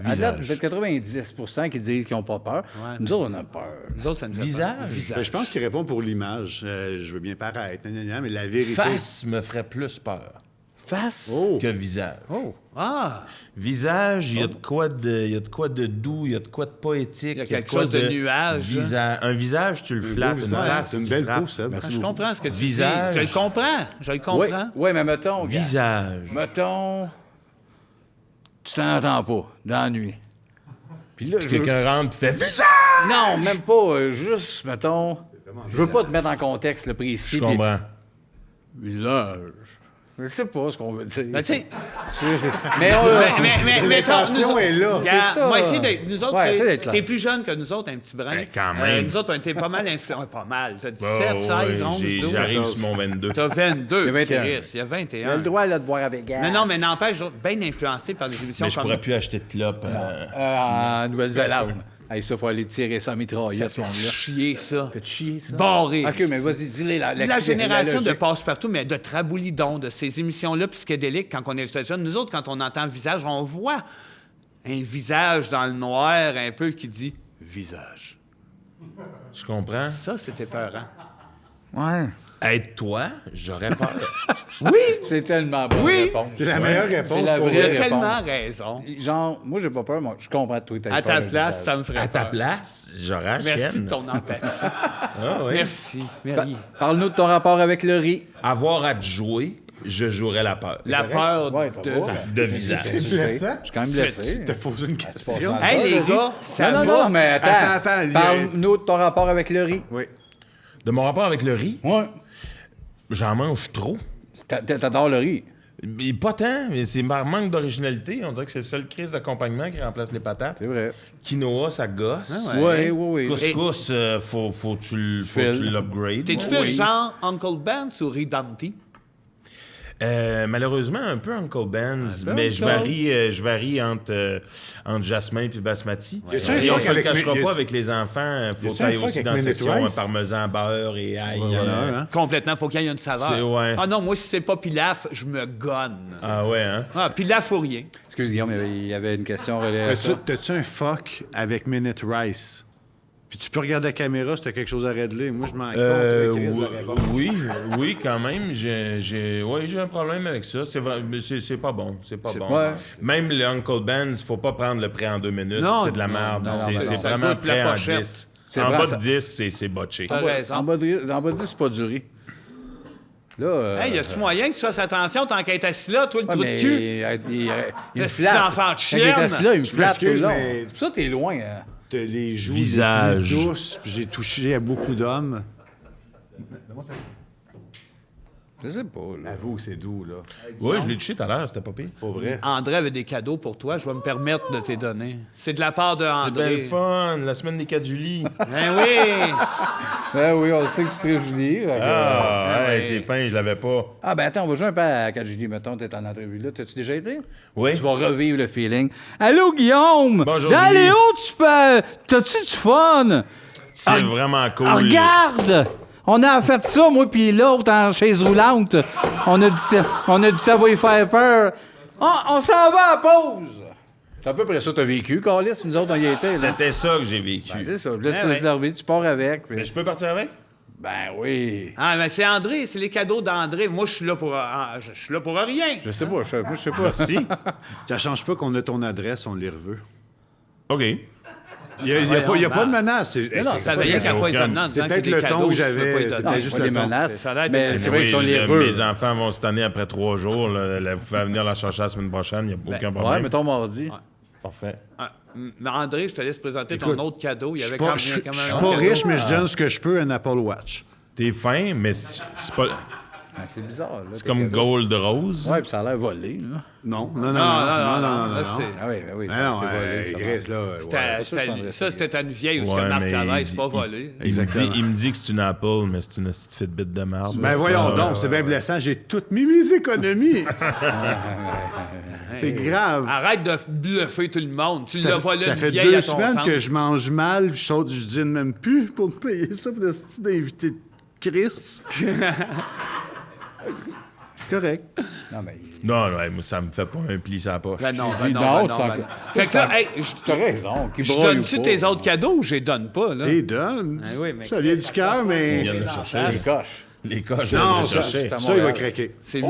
À date, vous êtes 90% qui disent qu'ils n'ont pas peur. Nous autres, on a peur. Nous autres, ça nous fait Visage. peur. Ben, je pense qu'il répond pour l'image. Je veux bien paraître, mais la vérité... Face me ferait plus peur Face. que visage. Oh! Ah! Visage, il y a de quoi de doux, il y a de quoi de poétique. Il y a de quelque quoi chose de nuage, Un visage, tu le flattes. Une visage, face, c'est une tu belle frappes. peau, ça. Ah, je comprends ce que tu Visage. dis. Je le comprends. Je le Oui, comprends. ouais, mais mettons. regarde. Visage. Mettons. Tu t'entends pas dans la nuit. Puis là, je. Quelqu'un rentre et fait visage! Non, même pas. Juste, mettons. Je veux pas te mettre en contexte le précis. Je puis- comprends. Visage. Je sais pas ce qu'on veut dire. Ben, tu sais, mais on. mais L'intention nous- est là. Regarde, C'est ça. moi, essayer d'être. Nous autres, Ouais, tu sais, essaie d'être là. t'es plus jeune que nous autres, un petit brin. Ben, quand même. Nous autres, on était pas mal influents. Pas mal. T'as 17, Oh, 16, ouais, 11, 12. J'arrive sur mon 22. T'as 22. Il y a 21. Chris, il y a Il a 21. le droit là, de boire avec gaz. Non, mais n'empêche, bien influencé par les émissions Mais je comme. pourrais plus acheter de clopes. En Nouvelle-Zélande. Hey, ça, faut aller tirer ça en mitraillette, ce monde-là. Chier, ça. Fait chier, ça. Barré. OK, mais vas-y, dis-les La génération de logique. passe-partout, mais de Traboulidon, de ces émissions-là psychédéliques, quand on est jeune, nous autres, quand on entend visage, on voit un visage dans le noir un peu qui dit « visage Je comprends. ». Ça, c'était peurant. Ouais. Être toi, j'aurais peur. Oui! C'est tellement bonne Oui. réponse. C'est la meilleure réponse. C'est la pour Il vraie a vrai. réponse. tellement raison. Genre, moi, j'ai pas peur, moi, je comprends tout. À ta place, ça me ferait À ta peur. place, j'aurais la Merci chienne. de ton empathie. Ah, oui. Merci. Merci. Parle-nous de ton rapport avec le riz. Avoir à te jouer, je jouerais la peur. La peur Ouais, ça de... va. De visage. C'est blessant. Je suis quand même blessé. T'as posé une question. Hey, les gars, ça Non, va. non, mais attends. Attends, il y a- Parle-nous de ton rapport avec le riz. Oui. De mon rapport avec le riz, Ouais. j'en mange trop. T'adores le riz. Mais pas tant, mais c'est par manque d'originalité. On dirait que c'est le seul crise d'accompagnement qui remplace les patates. C'est vrai. Quinoa, ça gosse. Oui, oui, oui. Couscous, faut que tu l'upgrades. T'es-tu Ouais. plus genre Uncle Ben's ou Ridanti? Malheureusement, un peu Uncle Ben's, mais je varie entre Jasmin et Basmati. Y a-tu un Et on fuck se le avec- cachera y a- pas avec les enfants. Faut Y a-tu un aller fuck aussi avec dans la Minute section Rice? parmesan, beurre et ail. Voilà, hein? Complètement, faut qu'il y ait une saveur. C'est- ouais. Ah non, moi, si c'est pas pilaf, je me gonne. Ah ouais, hein? Ah, pilaf ou rien. Excuse, Guillaume, il y avait une question relative à ça. T'as-tu un fuck avec Minute Rice? Puis tu peux regarder la caméra si t'as quelque chose à régler. Moi, je m'en compte. Chris, de la réponse. oui, quand même. J'ai un problème avec ça. C'est vrai, mais c'est pas bon. C'est pas bon. ouais. Même le Uncle Ben's, faut pas prendre le prêt en 2 minutes. Non, C'est de la non, merde. non, C'est non, ça vraiment goûte la prêt en pochette. 10. C'est En vrai, bas ça- de 10, c'est botché. T'as raison. En bas de 10, c'est pas du riz. Là, Hey, y a-tu moyen que tu fasses attention tant qu'à être assis là, toi, le ouais, trou de mais cul? il me Est-ce que flatte. c'est d'enfant de Quand il est chienne? assis là, il me Je flatte tout le m'excuse, long. mais- C'est pour ça que t'es loin. Hein. T'as les joues Visage. les plus douces, puis j'ai touché à beaucoup d'hommes. Je sais pas, là. Avoue que c'est doux, là. Oui, je l'ai touché tout à l'heure, c'était pas pire. Pas vrai. André avait des cadeaux pour toi, je vais me permettre de te les donner. C'est de la part de C'est bien André. le fun, la semaine des 4 juillet. Ben oui! Ben oui, on sait que tu te Julie. Ouais, oui. c'est fin, je l'avais pas. Ah, ben attends, on va jouer un peu à 4 Julie, mettons, t'es en entrevue là. T'as-tu déjà été? Oui. Tu vas revivre le feeling. Allô, Guillaume! Bonjour, Dans Julie. Léo, tu peux. T'as-tu du fun? C'est vraiment cool. Ah, regarde! On a fait ça, moi puis l'autre, en chaise roulante. On a dit ça va y faire peur. On s'en va à pause! C'est à peu près ça que t'as vécu, Carlis, nous autres, on y était. Là. C'était ça que j'ai vécu. Ben, c'est ça. Là, ouais. tu l'as revu, tu pars avec. puis- Mais je peux partir avec? Ben oui. Ah, mais c'est André, c'est les cadeaux d'André. Moi, je suis là pour je suis là pour rien. Je sais pas, moi, je sais pas. Merci. Ça change pas qu'on a ton adresse, on les reveut. OK. Il n'y a pas de menace. Ça veut rien qu'à aucun- poisonnement. en c'est disant peut-être des le cadeaux, ton que tu peux j'avais, pas y c'est donner. peut-être juste pas des le ton. menaces. Ça a l'air Mais de- c'est vrai qu'ils sont les vœux. Mes enfants vont se tanner après 3 jours. Là, vous pouvez venir la chercher la semaine prochaine, il n'y a aucun Ouais, problème. mettons mardi. Parfait. Ah, mais André, je te laisse présenter Écoute, ton autre cadeau. Il y Je avait suis quand pas, même je quand suis même pas un cadeau. riche, mais je donne ce que je peux à un Apple Watch. T'es fin, mais c'est pas. Ben, c'est bizarre. Là, C'est comme Gold Rose. Ouais, puis ça a l'air volé. Là. Non, Non, non, non, là, c'est- Ah oui, ben oui. Ah non, c'est volé. ça Chris, va. là. C'était- ouais. Ça, c'était à une vieille où ce Ouais, que Marc mais Allaire, il c'est pas dit- volé. Exactement. Il me dit que c'est une Apple, mais c'est une petite Fitbit de merde. Ben voyons donc, c'est bien blessant. J'ai toutes mis mes économies. C'est grave. Arrête de bluffer tout le monde. Tu l'as volé Ça une fait vieille 2 à ton semaines centre. que je mange mal, puis je dîne même plus pour me payer ça pour le style d'invité de Chris. C'est correct. Non, mais. Non, ouais, moi, ça me fait pas un pli sur la poche. Ben non, Dis ben non, non, tu ben sens non, ben que- non. Fait que là, hey, T'as raison. Qui je broye donne-tu ou pas, tes là. autres cadeaux ou je les donne pas, là? T'es donne. Ah oui, mais- Ça vient du cœur, Il mais. vient de le chercher. Les coches. Les coches, Non, je viens de le chercher. à ça, il va Montréal. craquer. C'est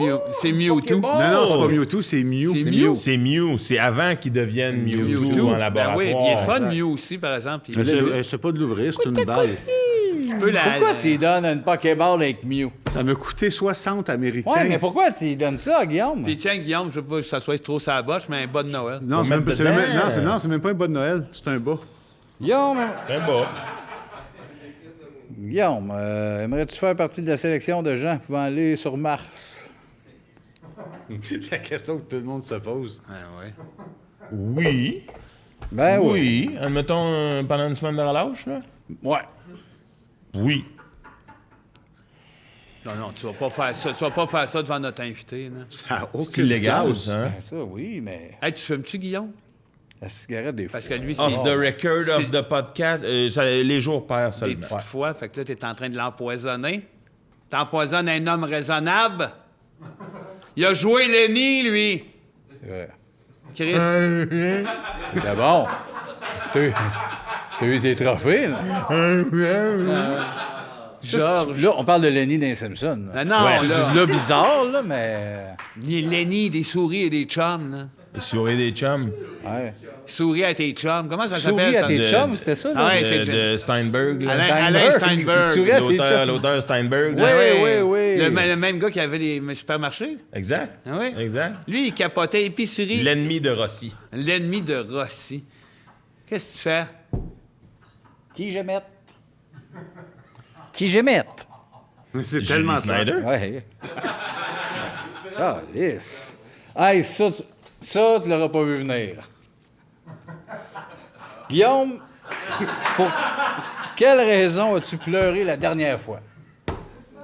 Mewtwo. bon. Non, non, c'est pas Mewtwo, c'est Mew. C'est Mew. C'est Mew. C'est avant qu'il devienne Mewtwo Mewtwo. en Ben laboratoire. oui, puis il est fun, Mew aussi, par exemple. Puis C'est pas de l'ouvrir, c'est une balle. tu peux la... Pourquoi tu lui donnes une Pokéball avec Mew? Ça m'a coûté 60 Américains. Ouais, mais pourquoi tu lui donnes ça, Guillaume? Puis tiens, Guillaume, je veux pas que ça soit trop sa boche, mais un bas de Noël. Non, c'est Faut même, mettre c'est même- dedans. non, c'est même pas un bas de Noël, c'est un bas. Guillaume, aimerais-tu faire partie de la sélection de gens pouvant aller sur Mars? La question que tout le monde se pose. Ah ouais. Oui. Ben oui. Oui. Admettons, pendant une semaine de relâche, là. Ouais. Oui. Non, non, tu vas pas faire ça. Tu vas pas faire ça devant notre invité, là. Ça a aucun C'est illégal, classe. ça, hein? Ben ça, oui, mais Hey, tu fumes-tu, Guillaume? la cigarette, des fois. Parce que lui, c'est Off the record, c'est- off the podcast, les jours pairs des seulement. petites fois. Fait que là, t'es en train de l'empoisonner. T'empoisonnes un homme raisonnable. Il a joué Lenny, lui. C'est vrai. Chris. C'était bon. T'as eu tes trophées, là. Georges. Là, on parle de Lenny dans les Simpsons. Ah non, C'est là. là bizarre, là, mais... Lenny, des souris et des chums, là. Les souris des chums. Ouais. Souris à tes chums. Comment ça s'appelle? Souris à ça? tes de- chums, c'était ça, là? Ah ouais, De, c'est de Steinberg, là. Alain Steinberg. Souris à tes chums. L'auteur Steinberg. là. Ouais. oui. Le même gars qui avait les supermarchés. Exact. Ah oui? Exact. Lui, il capotait épicerie. L'ennemi de Rossi. L'ennemi de Rossi. Qu'est-ce que tu fais? Qui j'aimette? Qui j'aimette? C'est Julie tellement Snyder. Ouais. Ah, lisse. Hey, ça, tu l'auras pas vu venir. Guillaume, pour quelle raison as-tu pleuré la dernière fois?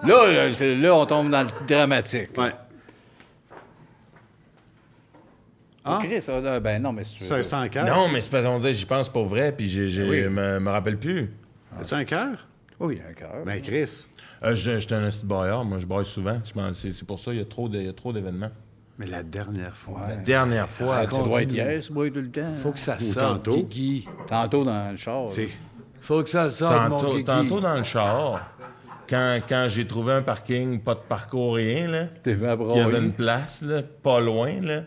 Là, on tombe dans le dramatique. Ouais. Ah? Chris, ben non, mais C'est un 100 cœur? Non, mais c'est parce qu'on dit, j'y pense pour vrai, puis me rappelle plus. C'est un cœur? Oui, un cœur. Ben, Chris. J'étais un esti de bailleur, moi je baille souvent. C'est pour ça qu'il y a trop d'événements. Mais la dernière fois. La dernière fois, Ça doit être hier, ce boy, tout le temps. Faut que ça Ou sorte, tantôt. Guigui. Tantôt dans le char. C'est... Faut que ça sorte, mon Guigui. tantôt dans le char, quand j'ai trouvé un parking, pas de parcours, rien, là, T'es puis il y avait une place, là, pas loin, là,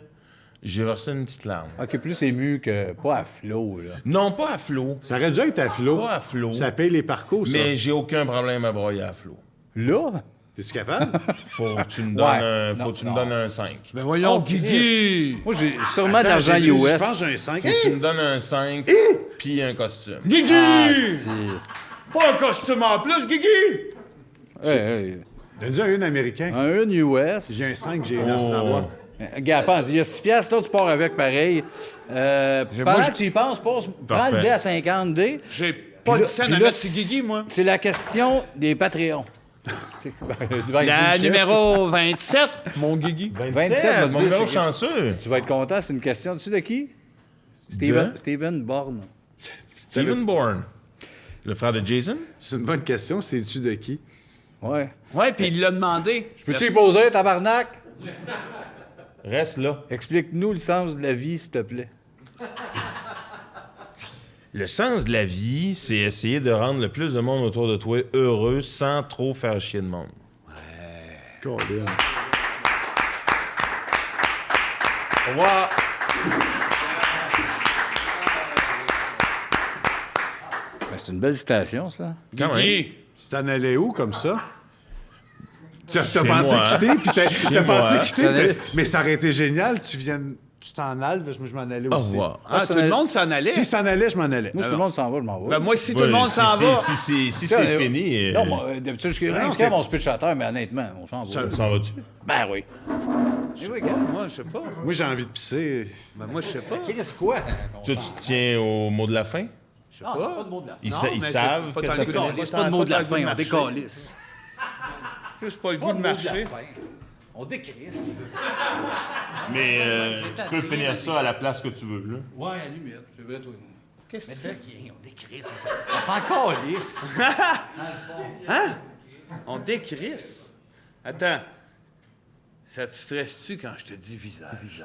j'ai versé une petite larme. OK, plus ému que pas à flot, là. Non, pas à flot. Ça aurait dû être à flot. Pas à flot. Ça paye les parcours, ça. Mais j'ai aucun problème à broyer à flot. Là? Es-tu capable? Faut que tu me donnes, Ouais. faut que tu me donnes un 5. Ben voyons, Oh, Guigui! Moi, j'ai sûrement de Attends, l'argent j'ai- US. Je pense que j'ai un 5. Faut que tu me donnes un 5 puis un costume. Guigui! Ah, si. Pas un costume en plus, Guigui! Hey, Donne-nous un américain. un US. J'ai un 5, j'ai dans ce temps-là. Gars, pense, il y a 6 piastres, là, tu pars avec pareil. Pendant que tu y penses, prends le dé à 50D. J'ai pas Puis de là- scène puis à là, mettre sur Guigui, moi. C'est la question des Patreons. La numéro 27, mon Guigui. 27, mon va dire, numéro c'est- chanceux. Tu vas être content, c'est une question, tu sais de qui? Steven Bourne. Steven Bourne. Le frère de Jason? C'est une bonne question. C'est-tu de qui? Ouais. Ouais, puis il l'a demandé. Peux-tu y poser, tabarnak? Reste là. Explique-nous le sens de la vie, s'il te plaît. Le sens de la vie, c'est essayer de rendre le plus de monde autour de toi heureux sans trop faire chier de monde. Colin. Au revoir. Ben, c'est une belle citation, ça. Quand même. Guigui. Tu t'en allais où comme ça? Tu as Chez pensé moi. quitter, puis t'as pensé moi. quitter, puis mais ça aurait été génial. Tu t'en allais, parce que moi, je m'en allais Au aussi. revoir. Ah, tout le monde s'en allait. Si s'en allait, je m'en allais. Moi, si tout le monde s'en va, je m'en vais. Ben, moi, si tout Ouais, le monde s'en va. Si c'est Tiens, fini. Non, moi, d'habitude, je non, suis on se pitch à terre, mais honnêtement, on s'en va. s'en va-tu? Ben oui. Moi, je sais pas. Moi, j'ai envie de pisser. Ben, moi, je sais pas. Qu'est-ce quoi? Toi, tu te tiens au mot de la fin? Je sais pas. Pas de mot de la fin. Ils, Non, ils mais savent j'ai pas que tant ça le goût finit. de- C'est pas de mot de la pas fin, le goût on de décalisse. Juste pas le Pas goût de de mot de la marcher. fin. On décrisse. Mais tu peux finir ça à la place que tu veux, là. Ouais, à la limite, c'est vrai, toi. Qu'est-ce Mais que dis tu dis? rien, on décrisse. On s'en calisse. On décrisse. Attends. Ça te stresse-tu quand je te dis visage?